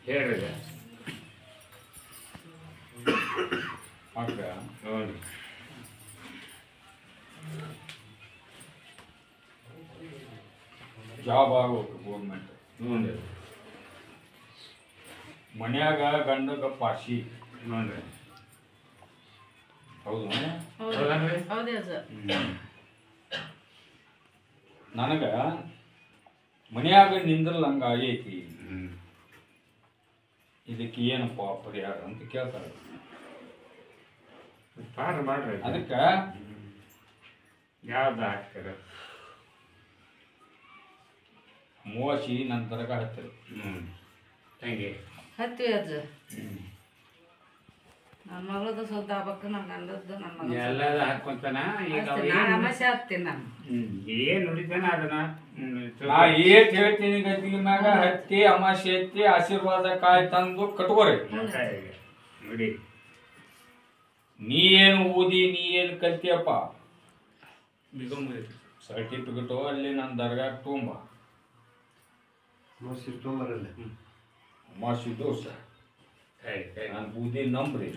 ಹೇಳ್ರಿ ಅಕ್ಕ ನೋಡಿ ಜಾಬ್ ಆಗ್ಬೇಕು ಗೌರ್ಮೆಂಟ್. ನೋಡ್ರಿ ಮನ್ಯಾಗ ಗಂಡಗ ಪಾಶಿ ನೋಡ್ರಿ ಹೌದು. ಹೌದೇ ಸರ್. ನನಗ ಮನ್ಯಾಗ ನಿಂದ್ರಲಂಗ ಆಗೈತಿ, ಇದಕ್ಕೆ ಏನಪ್ಪ ಪರಿಹಾರ ಅಂತ ಕೇಳ್ತಾರೆ. ಮಾಡ್ರಿ ಅದಕ್ಕ ಯಾವ್ದು ಹಾಕ್ತೀರ? ಮೋಸಿ ನನ್ನ ತರಗ ಹತ್ತಿರ ತಂಗಿ ಹತ್ತಿವಿ ಅಜ್ಜ. ನನ್ನ ಮಗಳದು ಸುದ್ದ ಆಗ್ಬೇಕು, ನನ್ನ ಗಂಡದ್ದು ನನ್ನ ಮಗ ಎಲ್ಲದ ಹಾಕೊಂತಾನ. ಈಗ ಸಮಸ್ಯೆ ಆಗ್ತೀನಿ ನಾನು. ಏನ್ ನುಡಿತಾನ ಅದನ್ನ ನಾ ಏಟ್ ಹೇಳ್ತೀನಿ ಗದ್ದಿಗೆ ಮ್ಯಾಗ ಹತ್ತಿ ಅಮಾಸೆ ಹತ್ತಿ ಆಶೀರ್ವಾದ ಕಾಯಿ ತಂದು ಕಟ್ಕೋರಿ. ನೋಡಿ ನೀ ಏನು ಓದಿ ನೀ ಏನು ಕಲ್ತಿಯಪ್ಪ ಸರ್ಟಿಫಿಕೇಟು ಅಲ್ಲಿ ನನ್ನ ದರ್ಗಾಗ ತುಂಬ ಅಮಾಸಿ ದೋಷ ನಾನು ಬೂದಿ ನಂಬ್ರಿ.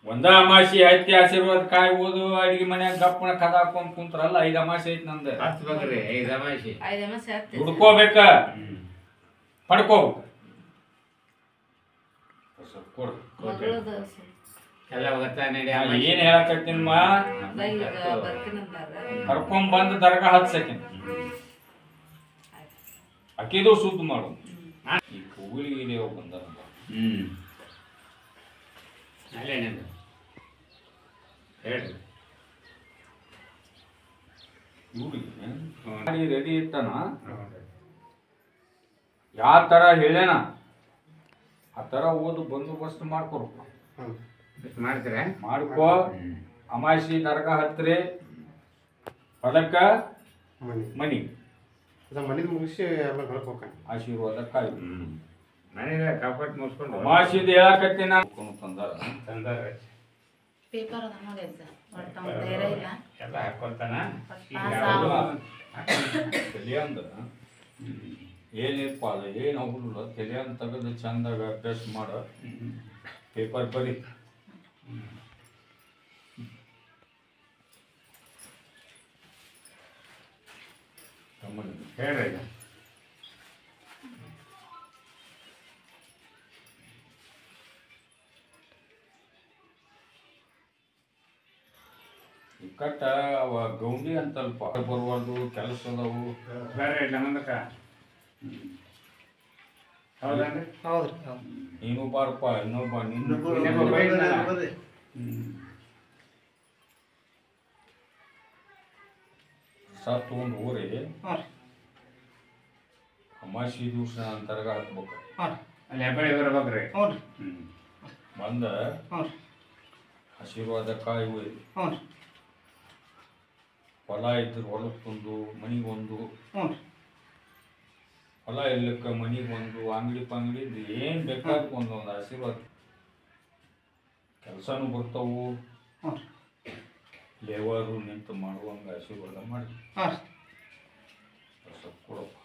ಒಂದ ಅಮಾಸಿ ಹತ್ತಿ ಆಶೀರ್ವಾದ ಕಾಯಿ ಓದು ಅಡಿಗೆ ಮನ್ಯಾಗ ಗಪ್ಪನ ಕದ ಹಾಕೊಂಡ್ ಕುಂತ್ರಲ್ಲ 5 ಅಮಾಸಿ ಐತಿ ನಂದು. ಹಚ್ಬೇಕ್ರಿ 5 ಅಮಾಸಿ. 5 ಅಮಾಸೆ ಆಗ್ತದೆ. ಹುಡ್ಕೋಬೇಕ ಪಡ್ಕೋಬೇಕು. ಮಗಳದು ಎಲ್ಲ ಗೊತ್ತಾ ನಡಿ. ಏನ್ ಹೇಳಕತ್ತೀನಮ್ಮ, ಬರ್ತೀನಂತಾರ. ಕರ್ಕೊಂಡ್ ಬಂದು ದರ್ಗಾ ಹತ್ಸಕಿನ ಅಕ್ಕಿದು ಸುದ್ದಿ ಮಾಡು. ಈ ಕೂಲಿಗೆ ಬಂದಾರ ಅಲ್ಲೇನೇನು ಹೇಳ್ರಿ. ಇವ್ರಿಗೆ ರೆಡಿ ಇರ್ತಾನ, ಯಾವ ತರ ಹೇಳೇನ ಆ ತರ ಓದು ಬಂದೋಬಸ್ತ್ ಮಾಡ್ಕೊರಪ್ಪ. ಮಾಡ್ತೀರ ಮಾಡ್ಕೋ. ಅಮಾಸಿ ದರ್ಗಾ ಹತ್ರಿ ಹೊಲಕ್ಕ ಮನಿ ಮನೆ ಮುಗಿಸಿ ಎಲ್ಲ ಹೊರಗೆ ಆಶೀರ್ವಾದ ಕಾಯಿ. ಮನೆಗೆ ಕಾಪಾಟ್ ಮುಗಿಸ್ಕೊಂಡು ಅಮಾಸಿದ್ ಹೇಳಕತ್ತೀನಿ ತಂದಾರ ತಂದಾರ ಪೇಪರ್ ಅದ ನೋಡಿ ಅಜ್ಜ. ಒಟ್ಟು ಅವ್ನ್ ಧೈರ್ಯ ಇಲ್ಲ. ಎಲ್ಲ ಹಾಕೊಳ್ತಾನ. ತಲೆ ಅಂದ್ರ ಏನಿರಪ್ಪ ಅದ ಏನು ಹೋಗುದಿಲ್ಲ. ತಲೆ ಅಂತ ತೆಗೆದು ಚಂದಾಗ ಅಭ್ಯಾಸ ಮಾಡ, ಪೇಪರ್ ಬರಿ. ಹೇಳ್ರಿ ಈಗ ಇಕ್ಕಟ್ಟ ಅವ ಗೌಂಡಿ ಅಂತಲ್ಪ ಬರುವುದು ಕೆಲಸ ಅದಾವು. ಬೇರೆ ನಮ್ಮಂದಕ್ಕ ಹೌದನ್ರಿ? ಹೌದ್ರಿ. ನೀನು ಬಾರಪ್ಪ, ಇನ್ನೊಬ್ಬ ನಿನ್ನ ಸಾತ್ ತಗೊಂಡು ಊರಿ ಅಮಾಸಿ ದಿವಸ ನಾನು ತರಗ ಹಾಕ್ಬೇಕು. ಅಲ್ಲಿ ಹೆಬ್ಬಳ್ಳಿ ಬರ್ಬೇಕ್ರಿ. ಬಂದ ಆಶೀರ್ವಾದ ಕಾಯಿ ಒಯ್ದು ಹೊಲ ಇದ್ರು ಹೊಲಕ್ಕೆ ಒಂದು ಮನಿಗೊಂದು, ಹೊಲ ಇರ್ಲಿಕ್ಕ ಮನಿಗೊಂದು, ಅಂಗಡಿ ಪಂಗಡಿ ಏನು ಬೇಕಾದ ಒಂದೊಂದು ಆಶೀರ್ವಾದ. ಕೆಲಸನೂ ಬರ್ತಾವು, ಲೇವರು ನಿಂತು ಮಾಡುವಂಗ ಆಶೀರ್ವಾದ ಮಾಡಿ ಸ್ವಲ್ಪ ಕೊಡಪ್ಪ.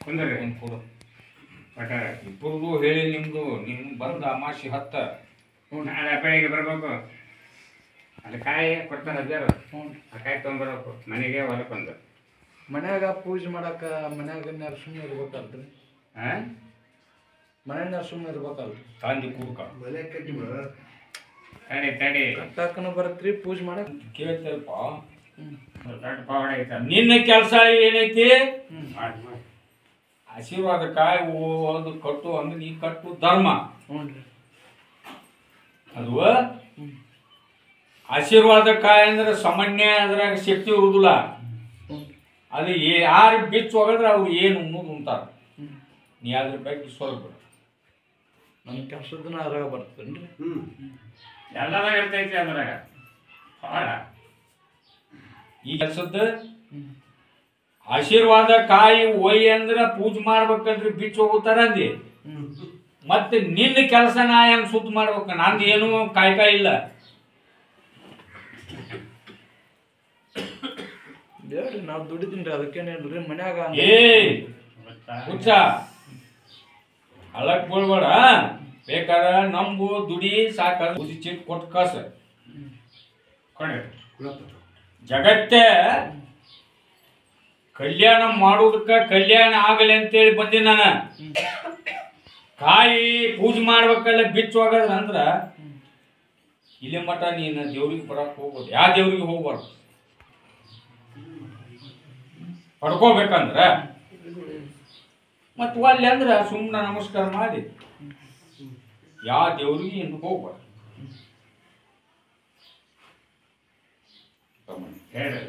ಕುಂದ್ರಿ ಕೊಡು. ಪಟಾರ ಇಬ್ಬರದು ಹೇಳಿ ನಿಮ್ದು ನಿಮ್ ಬಂದ ಅಮಾಸಿ ಹತ್ತ ನಾಳೆ ಹೆಬ್ಬಳ್ಳಿಗೆ ಬರ್ಬೇಕು. ಅಲ್ಲಿ ಕಾಯಿ ಕೊಡ್ತಾರ ಅಜ್ಜಾರ. ಆ ಕಾಯಿ ತೊಗೊಂಡ್ಬರ್ಬೇಕು ಮನೆಗೆ ಹೊಲಕ್ಕೆ ಒಂದು. ಮನ್ಯಾಗ ಪೂಜೆ ಮಾಡಾಕ ಮನ್ಯಾಗ ಸುಮ್ಮನೆ ಇರ್ಬೇಕಲ್ರಿ? ಮನ್ಯಾಗ ಸುಮ್ಮನೆ ಇರ್ಬೇಕಲ್ರಿ? ತಂದಿ ಕೂಡ್ಕ ತಡಿ ತಡಿ ಕಟ್ಟಾಕನು ಬರತ್ರಿ ಪೂಜೆ ಮಾಡಕ್? ಕೇಳ್ತಲ್ಪ. ದೊಡ್ಡ ಪಾವಡ ಐತ. ನಿನ್ನ ಕೆಲಸ ಏನೈತಿ? ಆಶೀರ್ವಾದ ಕಾಯಿ ಅದು ಕಟ್ಟು ಅಂದ್ರೆ ನೀ ಕಟ್ಟು ಧರ್ಮ ಅದು ಆಶೀರ್ವಾದ ಕಾಯಿ ಅಂದ್ರೆ ಸಾಮಾನ್ಯ ಅದ್ರಾಗ ಶಕ್ತಿ ಇರುವುದಿಲ್ಲ. ಅದು ಯಾರು ಬಿಚ್ಚು ಹೋಗಿದ್ರೆ ಅವ್ರು ಏನು ಅನ್ನೋದು ಉಂಟಾರ. ನೀ ಅದ್ರ ಬಗ್ಗೆ ಸ್ವಲ್ಪ ನನ್ನ ಕೆಲಸದನ್ನ ಅದ್ರಾಗ ಬರ್ತೇನ್ರಿ. ಎಲ್ಲದಾಗ ಇರ್ತೈತಿ ಅದ್ರಾಗ ಭಾಳ. ಈ ಕೆಲಸದ್ದು ಆಶೀರ್ವಾದ ಕಾಯಿ ಒಯ್ ಅಂದ್ರೆ ಪೂಜೆ ಮಾಡ್ಬೇಕಂದ್ರೆ ಬಿಚ್ಚು ಹೋಗುತ್ತಾರ ಅಂದಿ. ಮತ್ತೆ ನಿನ್ನ ಕೆಲಸ ನಾ ಹೆಂಗ್ ಸುದ್ದ ಮಾಡ್ಬೇಕ? ನಂದು ಏನು ಕಾಯಿ ಇಲ್ಲ. ಹೇಳ್ರಿ ನಾವು ದುಡಿತೀನಿ ರೀ, ಅದಕ್ಕೇನೇನ್ರಿ ಮನ್ಯಾಗ ಏ ಹುಚ್ಚ ಹಳಕ್ ಬೀಳ್ಬೇಡ. ಬೇಕಾದ ನಂಬು ದುಡಿ ಸಾಕ ಬುದ್ಧಿ ಚಿಟ್ ಕೊಟ್ಟು ಕಸ. ಜಗತ್ತೇ ಕಲ್ಯಾಣ ಮಾಡೋದಕ್ಕ ಕಲ್ಯಾಣ ಆಗಲಿ ಅಂತೇಳಿ ಬಂದೀನಿ ನಾನು. ಕಾಯಿ ಪೂಜೆ ಮಾಡ್ಬೇಕಲ್ಲ ಬಿಚ್ಚು ಹೋಗದ್ರ ಅಂದ್ರ ಇಲ್ಲಿ ಮಠ ನೀನು ದೇವ್ರಿಗೆ ಬರಕ್ ಹೋಗ್ಬೋದು. ಯಾವ ದೇವ್ರಿಗೆ ಹೋಗ್ಬಾರ್ದು. ಪಡ್ಕೋಬೇಕಂದ್ರ ಮತ್ತು ಅಲ್ಲಿ ಅಂದ್ರೆ ಸುಮ್ಮನೆ ನಮಸ್ಕಾರ ಮಾಡಿ ಯಾವ ದೇವ್ರಿಗೆ ಇನ್ನು ಹೋಗ್ಬಾರ್ದು. ಹೇಳಿ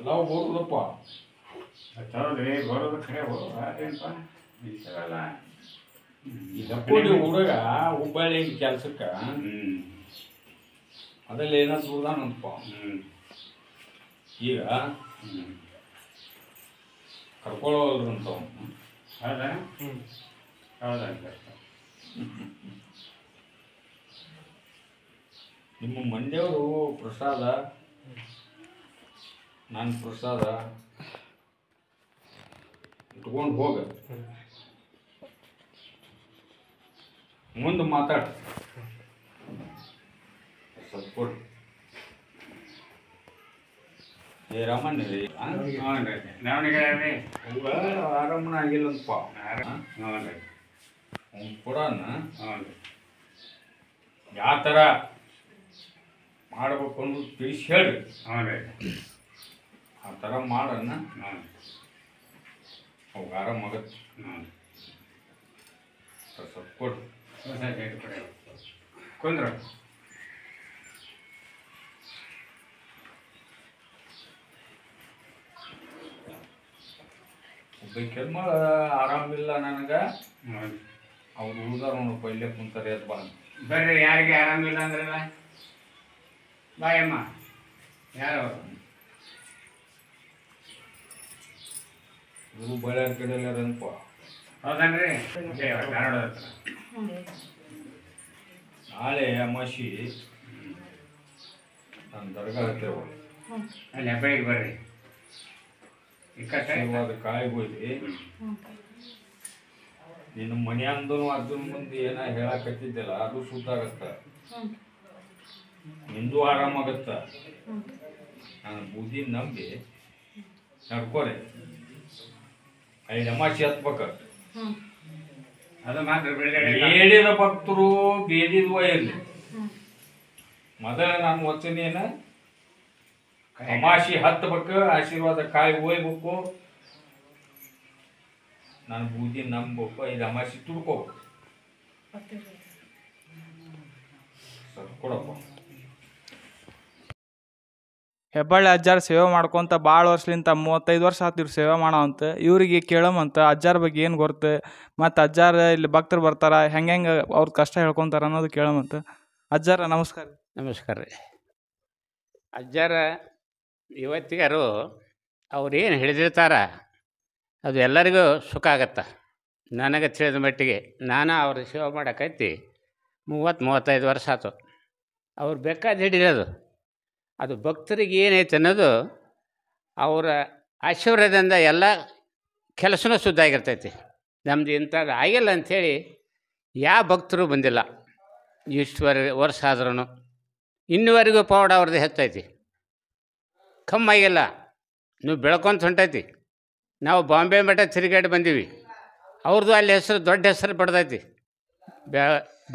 ನಾವು ಹೋಗುದಪ್ಪ. ಹೌದ್ರಿ, ಬರೋದು ಖರೆ ಅದೇನಪ್ಪ ನಿಂತಿರಲ್ಲ. ಈ ಹುಡುಗ ಹುಬ್ಬಳ್ಳಿ ಕೆಲ್ಸಕ್ಕ ಅದ್ರಲ್ಲಿ ಏನೋ ಸುಳ್ದಾನಂತಪ್ಪ. ಈಗ ಕರ್ಕೊಳ್ಳೋಲ್ರಂತ. ಹೌದಾ? ಹೌದಂತ. ನಿಮ್ಮ ಮಂಡ್ಯವರು ಪ್ರಸಾದ, ನನ್ನ ಪ್ರಸಾದ ಇಟ್ಕೊಂಡು ಹೋಗ. ಮುಂದೆ ಮಾತಾಡ ಸ್ವಲ್ಪ ಕೊಡು. ಏ ರಾಮಣ್ಣ ರೀ, ನವನಿಗೆ ಆರಾಮನ ಆಗಿಲ್ಲಂತಪ್ಪ. ಹ್ಞೂ ರೀ. ಅವ್ನು ಕೊಡೋಣ ಹ್ಞೂ ರೀ. ಯಾವ ಥರ ಮಾಡ್ಬೇಕು ಅನ್ನೋದು ತಿಳಿಸಿ ಹೇಳ್ರಿ. ಹ್ಞೂ ರೀ. ಆ ಥರ ಮಾಡೋಣ. ಹ್ಞೂ ಅವಾಗ ಆರಾಮಾಗತ್ತೆ. ಹ್ಞೂ ಸ್ವಲ್ಪ ಕೊಡು. ಕುಂದ್ರ ಒಬ್ಬ ಕೆಲ್ಮಳ ಆರಾಮಿಲ್ಲ ನನಗೆ. ಅವ್ರು ಉಳ್ದಾರ ನೋಡಪ್ಪ ಇಲ್ಲೇ ಕುಂತಾರೆ ಅದು ಬಂದು. ಬರ್ರಿ, ಯಾರಿಗೆ ಆರಾಮಿಲ್ಲ ಅಂದ್ರಲ್ಲ ಬಾಯಮ್ಮ. ಯಾರು ಇವರು ಬಳ್ಯಾರ ಕಡೆ ಎಲ್ಲಾರನಪ್ಪ. ಹೌದನ್ರಿ? ಧಾರವಾಡ ಹತ್ರ. ನಾಳೆ ಅಮಾಸಿ ನಾನು ದರ್ಗಾ ಹತ್ತಿರ ಅಲ್ಲಿ ಹೆಬ್ಬಳ್ಳಿಗೆ ಬರ್ರಿ. ಆಶೀರ್ವಾದ ಕಾಯಿಗೋಯ್ಲಿ. ನಿನ್ನ ಮನೆಯಂದೂ ಅದ್ರ ಮುಂದೆ ಏನ ಹೇಳಕತ್ತಿದ್ದಲ್ಲ ಅದು ಶುದ್ಧ ಆಗತ್ತ. ನಿಂದು ಆರಾಮಾಗತ್ತ. ನಾನು ಬೂದಿ ನಂಬಿ ನಡ್ಕೋರಿ. 5 ಅಮಾಸಿ ಹತ್ಬೇಕ. ಅದು ಮಾತ್ರ ಬಿಡುಗಡೆ. ಬೇಡಿದ ಭಕ್ತರು ಬೇದಿದ್ವ ಇರಲಿ. ಮೊದಲ ನಾನು ವಚನ ಏನ ಅಮಾಸಿ ಹತ್ತಬೇಕು, ಆಶೀರ್ವಾದ ಕಾಯಿ ಒಯ್ಬೇಕು, ನಾನು ಬೂದಿ ನಂಬಬೇಕು, 5 ಅಮಾಸಿ ತುಡ್ಕೋಬೇಕು. ಸ್ವಲ್ಪ ಕೊಡಪ್ಪ. ಹೆಬ್ಬಳ್ಳಿ ಅಜ್ಜಾರ ಸೇವೆ ಮಾಡ್ಕೊಂತ ಭಾಳ ವರ್ಷಲಿಂತ 35 ವರ್ಷ ಆತು ಇವ್ರು ಸೇವೆ ಮಾಡೋವಂತ. ಇವ್ರಿಗೆ ಕೇಳಮಂತ ಅಜ್ಜಾರ ಬಗ್ಗೆ ಏನು ಗೊತ್ತು, ಮತ್ತು ಅಜ್ಜಾರ ಇಲ್ಲಿ ಭಕ್ತರು ಬರ್ತಾರ ಹೆಂಗೆ ಅವ್ರ ಕಷ್ಟ ಹೇಳ್ಕೊತಾರ ಅನ್ನೋದು ಕೇಳಮಂತ. ಅಜ್ಜಾರ ನಮಸ್ಕಾರ. ನಮಸ್ಕಾರ ರೀ. ಅಜ್ಜಾರ ಇವತ್ತಿಗಾರು ಅವ್ರೇನು ಹಿಡಿದಿರ್ತಾರ ಅದು ಎಲ್ಲರಿಗೂ ಸುಖ ಆಗತ್ತೆ. ನನಗೆ ತಿಳಿದ ಮಟ್ಟಿಗೆ ನಾನು ಅವ್ರ ಸೇವೆ ಮಾಡೋಕೈತಿ 30-35 ವರ್ಷ ಆಯ್ತು. ಅವ್ರು ಬೇಕಾದ ಹಿಡಿಯೋದು ಅದು ಭಕ್ತರಿಗೆ ಏನೈತೆ ಅನ್ನೋದು ಅವರ ಆಶೀರ್ವಾದದಿಂದ ಎಲ್ಲ ಕೆಲಸನೂ ಶುದ್ಧ ಆಗಿರ್ತೈತಿ. ನಮ್ದು ಇಂಥದ್ದು ಆಗಿಲ್ಲ ಅಂಥೇಳಿ ಯಾವ ಭಕ್ತರು ಬಂದಿಲ್ಲ. ಇಷ್ಟುವರೆಗೆ ವರ್ಷ ಆದ್ರೂ ಇನ್ನುವರೆಗೂ ಪೌಡ ಅವ್ರದ್ದು ಹೆಚ್ಚೈತಿ, ಕಮ್ಮಾಗಿಲ್ಲ. ನೀವು ಬೆಳ್ಕೊಂತ ಹೊಂಟೈತಿ. ನಾವು ಬಾಂಬೆ ಮಠ ತಿರುಗಾಡಿ ಬಂದೀವಿ. ಅವ್ರದ್ದು ಅಲ್ಲಿ ಹೆಸರು ದೊಡ್ಡ ಹೆಸರು ಪಡೆದೈತಿ.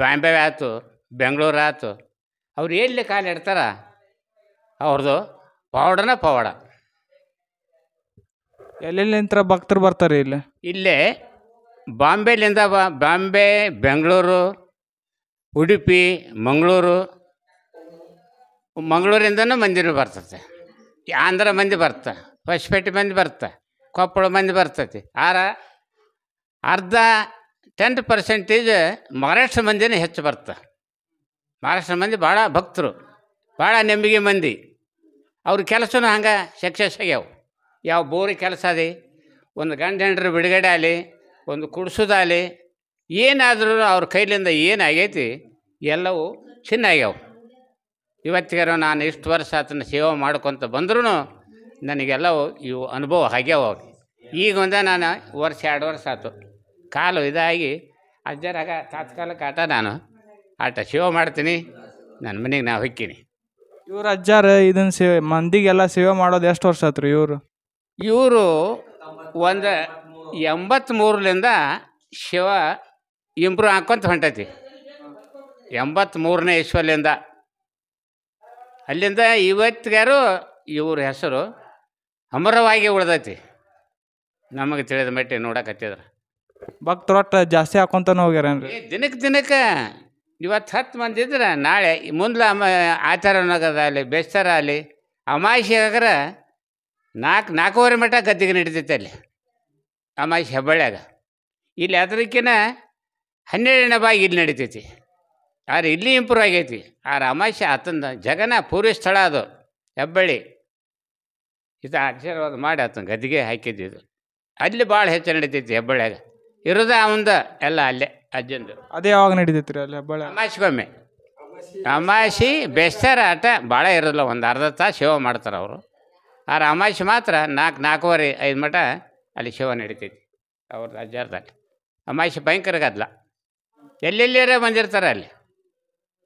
ಬಾಂಬೆ ಆಯ್ತು, ಬೆಂಗಳೂರು ಆಯ್ತು, ಅವ್ರು ಎಲ್ಲಿ ಕಾಲು ಇಡ್ತಾರ ಅವ್ರದ್ದು ಪವಾಡನ ಪವಾಡ. ಎಲ್ಲೆಲ್ಲಿಂದ ಭಕ್ತರು ಬರ್ತಾರೆ ಇಲ್ಲಿ? ಇಲ್ಲೇ ಬಾಂಬೆಲಿಂದ ಬಾಂಬೆ, ಬೆಂಗಳೂರು, ಉಡುಪಿ, ಮಂಗಳೂರಿಂದನೂ ಮಂದಿರ ಬರ್ತದೆ. ಆಂಧ್ರ ಮಂದಿ ಬರ್ತಾ, ಹೊಸಪೇಟೆ ಮಂದಿ ಬರ್ತಾ, ಕೊಪ್ಪಳ ಮಂದಿ ಬರ್ತೈತಿ. ಅರ್ಧ 10% ಮಹಾರಾಷ್ಟ್ರ ಮಂದಿನೇ ಹೆಚ್ಚು ಬರ್ತಾ. ಮಹಾರಾಷ್ಟ್ರ ಮಂದಿ ಭಾಳ ಭಕ್ತರು, ಭಾಳ ನಂಬಿಕೆ ಮಂದಿ. ಅವ್ರ ಕೆಲಸನೂ ಹಂಗೆ ಸಕ್ಸಸ್ ಆಗ್ಯಾವ. ಯಾವ ಬೋರಿ ಕೆಲಸ ಅದೇ, ಒಂದು ಗಂಡ ಹೆಂಡ್ರ ಬಿಡುಗಡೆ ಆಗಲಿ, ಒಂದು ಕುಡ್ಸೋದಾಗಲಿ, ಏನಾದ್ರೂ ಅವ್ರ ಕೈಲಿಂದ ಏನಾಗೈತಿ ಎಲ್ಲವೂ ಚೆನ್ನಾಗ್ಯಾವ. ಇವತ್ತಿಗಾರ ನಾನು ಇಷ್ಟು ವರ್ಷ ಆತನ ಸೇವೆ ಮಾಡ್ಕೊತ ಬಂದ್ರೂ ನನಗೆಲ್ಲವೂ ಇವು ಅನುಭವ ಆಗ್ಯಾವ. ಈಗ ನಾನು ವರ್ಷ 2 ವರ್ಷ ಆಯ್ತು ಕಾಲು ಇದಾಗಿ ಅಜ್ಜರಾಗ ತಾತ್ಕಾಲಿಕ ನಾನು ಸೇವೆ ಮಾಡ್ತೀನಿ. ನನ್ನ ಮನೆಗೆ ನಾವು ಹೊಕ್ಕೀನಿ. ಇವ್ರ ಅಜ್ಜಾರ ಇದನ್ನು ಸೇವೆ ಮಂದಿಗೆಲ್ಲ ಸೇವೆ ಮಾಡೋದು ಎಷ್ಟು ವರ್ಷ ಆಯ್ತು ರೀ? ಇವರು ಒಂದು 83ರಿಂದ ಶಿವ ಇಂಪ್ರೂವ್ ಹಾಕ್ಕೊಂತ ಹೊಂಟೈತಿ. 83ನೇ ಇಸ್ವಿಲಿಂದ ಅಲ್ಲಿಂದ ಇವತ್ತಿಗಾರು ಇವ್ರ ಹೆಸರು ಅಮರವಾಗಿ ಉಳ್ದೈತಿ. ನಮಗೆ ತಿಳಿದ ಮಟ್ಟಿ ನೋಡಕತ್ತಿದ್ರೆ ಭಕ್ತರು ಒಟ್ಟು ಜಾಸ್ತಿ ಹಾಕೊಂತಾನೆ ಹೋಗ್ಯಾರೇನ್ರಿ? ದಿನಕ್ಕೆ ಇವತ್ತು 10 ಮಂದಿ ಇದ್ರೆ ನಾಳೆ ಮುಂದೆ ಆಚಾರನಗದ ಅಲ್ಲಿ ಬೇಸ್ತರ ಅಲ್ಲಿ ಅಮಾವಾಸ್ಯೆಗಾರ 4-4:30 ಮಟ್ಟ ಗದ್ದಿಗೆ ನಡೀತೈತೆ ಅಲ್ಲಿ ಅಮಾವಾಸ್ಯೆ ಹೆಬ್ಬಳ್ಳಿಯಾಗ. ಇಲ್ಲಿ ಅದಕ್ಕಿಂತ 12ನೇ ಬಾಗಿ ಇಲ್ಲಿ ನಡೀತೈತಿ. ಆದ್ರೆ ಇಲ್ಲಿ ಇಂಪ್ರೂವ್ ಆಗೈತಿ. ಅಮಾವಾಸ್ಯೆ ಆತಂದ ಜಗನ ಪೂರ್ವ ಸ್ಥಳ ಅದು ಹೆಬ್ಬಳ್ಳಿ. ಇದು ಆಶೀರ್ವಾದ ಮಾಡಿ ಆತನ ಗದ್ದಿಗೆ ಹಾಕಿದ್ದು. ಅಲ್ಲಿ ಭಾಳ ಹೆಚ್ಚು ನಡೀತೈತಿ ಹೆಬ್ಬಳ್ಳಿಯಾಗ. ಇರೋದ ಅವಂದ ಎಲ್ಲ ಅಲ್ಲೇ ಅಜ್ಜಂದು. ಅದೇ ಯಾವಾಗ ನಡೀತೈತಿ ರೀ ಅಲ್ಲಿ ಹೆಬ್ಬಳ್ಳಿ? ಅಮಾವಾಸ್ಯೆಗೊಮ್ಮೆ. ಅಮಾವಾಸ್ಯೆ ಬೇಸ್ತಾರ ಆಟ ಭಾಳ ಇರೋಲ್ಲ, ಒಂದು ಅರ್ಧ ತಾಸು ಸೇವೆ ಮಾಡ್ತಾರೆ ಅವರು. ಅಮಾವಾಸ್ಯೆ ಮಾತ್ರ 4-4:15 ಮಟ ಅಲ್ಲಿ ಸೇವೆ ನಡೀತೈತಿ ಅವ್ರದ್ದು ಅಜ್ಜಾರ್ದಲ್ಲಿ. ಅಮಾವಾಸ್ಯೆ ಭಯಂಕರ ಗದ್ದಲ, ಎಲ್ಲೆಲ್ಲಿಯರೇ ಬಂದಿರ್ತಾರೆ ಅಲ್ಲಿ.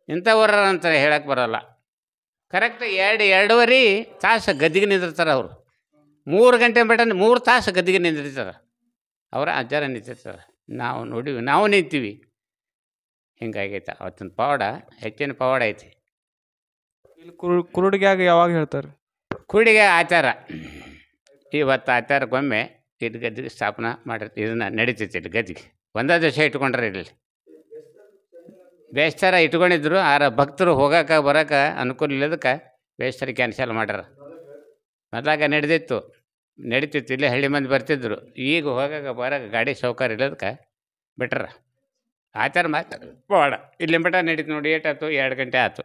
ಇಂಥವ್ರ ಅಂತಾರೆ ಹೇಳಕ್ಕೆ ಬರೋಲ್ಲ. ಕರೆಕ್ಟ್ 2-2.5 ತಾಸು ಗದ್ದಿಗೆ ನಿಂದಿರ್ತಾರೆ ಅವರು. 3 ಗಂಟೆ ಮಟ 3 ತಾಸು ಗದ್ದಿಗೆ ನಿಂದಿರ್ತಾರೆ ಅವರ ಅಜ್ಜಾರ ನಿಂತಿರ್ತಾರೆ. ನಾವು ನೋಡಿವಿ, ನಾವು ನಿಂತೀವಿ. ಹಿಂಗಾಗೈತೆ ಅವತ್ತಿನ ಪವಾಡ, ಹೆಚ್ಚಿನ ಪವಾಡ ಐತಿ. ಇಲ್ಲಿ ಕುರುಡಿಗ್ಯಾಗ ಯಾವಾಗ ಹೇಳ್ತಾರೆ? ಕುರುಡಿಗೆ ಆಚಾರ ಇವತ್ತು ಆಚಾರಕ್ಕೊಮ್ಮೆ ಇದು ಗದ್ದಿಗೆ ಸ್ಥಾಪನೆ ಮಾಡಿರ್ತೀವಿ. ಇದನ್ನು ನಡೀತೈತಿ ಇಲ್ಲಿ ಗದ್ದಿಗೆ. ಒಂದೇ ದಿವಸ ಇಟ್ಕೊಂಡ್ರೆ ಇಲ್ಲಿ ಬೇಸ್ತರ ಇಟ್ಕೊಂಡಿದ್ರು. ಭಕ್ತರು ಹೋಗೋಕೆ ಬರೋಕೆ ಅನುಕೂಲ ಇಲ್ಲದಕ್ಕೆ ಬೇಸ್ತರ ಕ್ಯಾನ್ಸಲ್ ಮಾಡ್ಯಾರ. ಮೊದಲಾಗ ನಡೀತಿತ್ತು ಇಲ್ಲೇ ಹಳ್ಳಿ ಮಂದಿ ಬರ್ತಿದ್ರು. ಈಗ ಹೋಗೋಕೆ ಬರೋಕೆ ಗಾಡಿ ಸೌಕರ್ಯ ಇಲ್ಲದಕ್ಕೆ ಬಿಟ್ರ. ಆಚಾರ ಮಾತ್ರ ಪವಾಡ ಇಲ್ಲಿ ಮಟ ನಡೀತು ನೋಡಿ. ಏಟಾಯ್ತು 2 ಗಂಟೆ ಆಯ್ತು.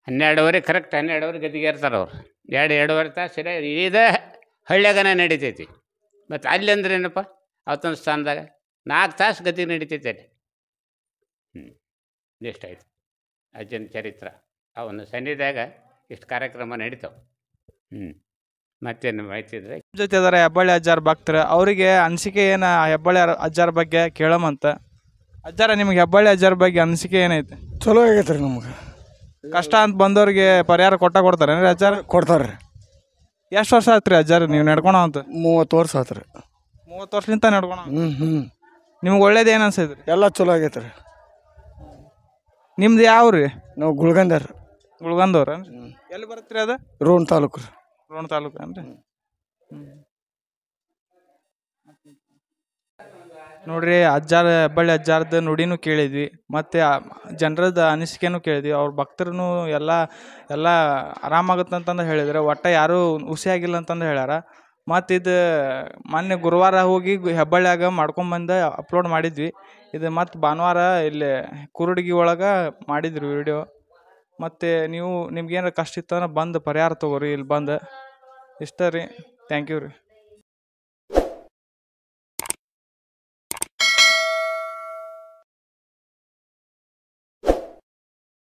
12:30 ಕರೆಕ್ಟ್ 12:30 ಗದ್ದಿಗೆ ಇರ್ತಾರೆ ಅವ್ರು. 2-2.5 ತಾಸು ಇದೇ ಹಳ್ಳಿಯಾಗನೇ ನಡೀತೈತಿ. ಮತ್ತು ಅಲ್ಲಿ ಅಂದ್ರೆ ಏನಪ್ಪ ಅವತ್ತೊಂದು ಸ್ಥಾನದಾಗ 4 ತಾಸು ಗದ್ದಿಗೆ ನಡೀತೈತಿ ಅಲ್ಲಿ. ಇಷ್ಟಾಯ್ತು ಅಜ್ಜನ ಚರಿತ್ರೆ. ಅವನ ಸನ್ನಿಧಾಗ ಇಷ್ಟು ಕಾರ್ಯಕ್ರಮ ನಡೀತಾವೆ. ಮತ್ತೇನು ಮಾಹಿತಿ ಇದ್ರೆ ಜೊತೆ ಅದಾರ ಹೆಬ್ಬಳ್ಳಿ ಅಜ್ಜಾರ ಭಕ್ತರು. ಅವರಿಗೆ ಅನಿಸಿಕೆ ಏನು ಹೆಬ್ಬಳ್ಳಿ ಅಜ್ಜಾರ ಬಗ್ಗೆ ಕೇಳಮಂತ. ಅಜ್ಜಾರ, ನಿಮ್ಗೆ ಹೆಬ್ಬಳ್ಳಿ ಅಜ್ಜಾರ ಬಗ್ಗೆ ಅನಿಸಿಕೆ ಏನೈತೆ? ಚಲೋ ಆಗೈತೆ ರೀ. ನಮ್ಗೆ ಕಷ್ಟ ಅಂತ ಬಂದವ್ರಿಗೆ ಪರಿಹಾರ ಕೊಡ್ತಾರೇನ್ರಿ ಅಜ್ಜಾರ? ಕೊಡ್ತಾರೆ. ಎಷ್ಟು ವರ್ಷ ಆಯ್ತು ರೀ ಅಜ್ಜಾರ ನೀವು ನಡ್ಕೊಳೋ ಅಂತ? 30 ವರ್ಷ ಆಯ್ತು ರೀ. 30 ವರ್ಷಲಿಂತ ನಡ್ಕೊಳ. ನಿಮ್ಗೆ ಒಳ್ಳೇದು ಏನು ಅನ್ಸೈತೆ ರೀ? ಎಲ್ಲ ಚಲೋ ಆಗೈತೆ ರೀ. ನಿಮ್ದು ಯಾವ ರೀ? ನಾವು ಗುಳ್ಗಂದರ್. ಗುಳ್ಗಂದವ್ರ? ಎಲ್ಲಿ ಬರುತ್ತೆ ರೀ ಅದು? ರೋಣ ತಾಲೂಕು ರೀ. ರೋಣ ತಾಲೂಕು ಏನ್ರಿ? ನೋಡ್ರಿ, ಹೆಬ್ಬಳ್ಳಿ ಅಜ್ಜಾರ್ದ ನುಡಿನೂ ಕೇಳಿದ್ವಿ, ಮತ್ತು ಜನರದ ಅನಿಸಿಕೆನೂ ಕೇಳಿದ್ವಿ. ಅವ್ರ ಭಕ್ತರು ಎಲ್ಲ ಆರಾಮಾಗುತ್ತಂತಂದು ಹೇಳಿದ್ರು. ಒಟ್ಟು ಯಾರೂ ಹುಸಿಯಾಗಿಲ್ಲ ಅಂತಂದು ಹೇಳ್ಯಾರ. ಮತ್ತು ಇದು ಮೊನ್ನೆ ಗುರುವಾರ ಹೋಗಿ ಹೆಬ್ಬಳ್ಳಿಯಾಗ ಮಾಡ್ಕೊಂಬಂದು ಅಪ್ಲೋಡ್ ಮಾಡಿದ್ವಿ. ಇದು ಮತ್ತು ಭಾನುವಾರ ಇಲ್ಲಿ ಕುರುಡಿಗೆ ಒಳಗೆ ಮಾಡಿದ್ರಿ ವಿಡಿಯೋ. ಮತ್ತು ನಿಮ್ಗೇನಾರು ಕಷ್ಟ ಇತ್ತಂದ್ರೆ ಬಂದು ಪರಿಹಾರ ತೊಗೋರಿ ಇಲ್ಲಿ ಬಂದು. ಇಷ್ಟ ರೀ. ಥ್ಯಾಂಕ್ ಯು ರೀ.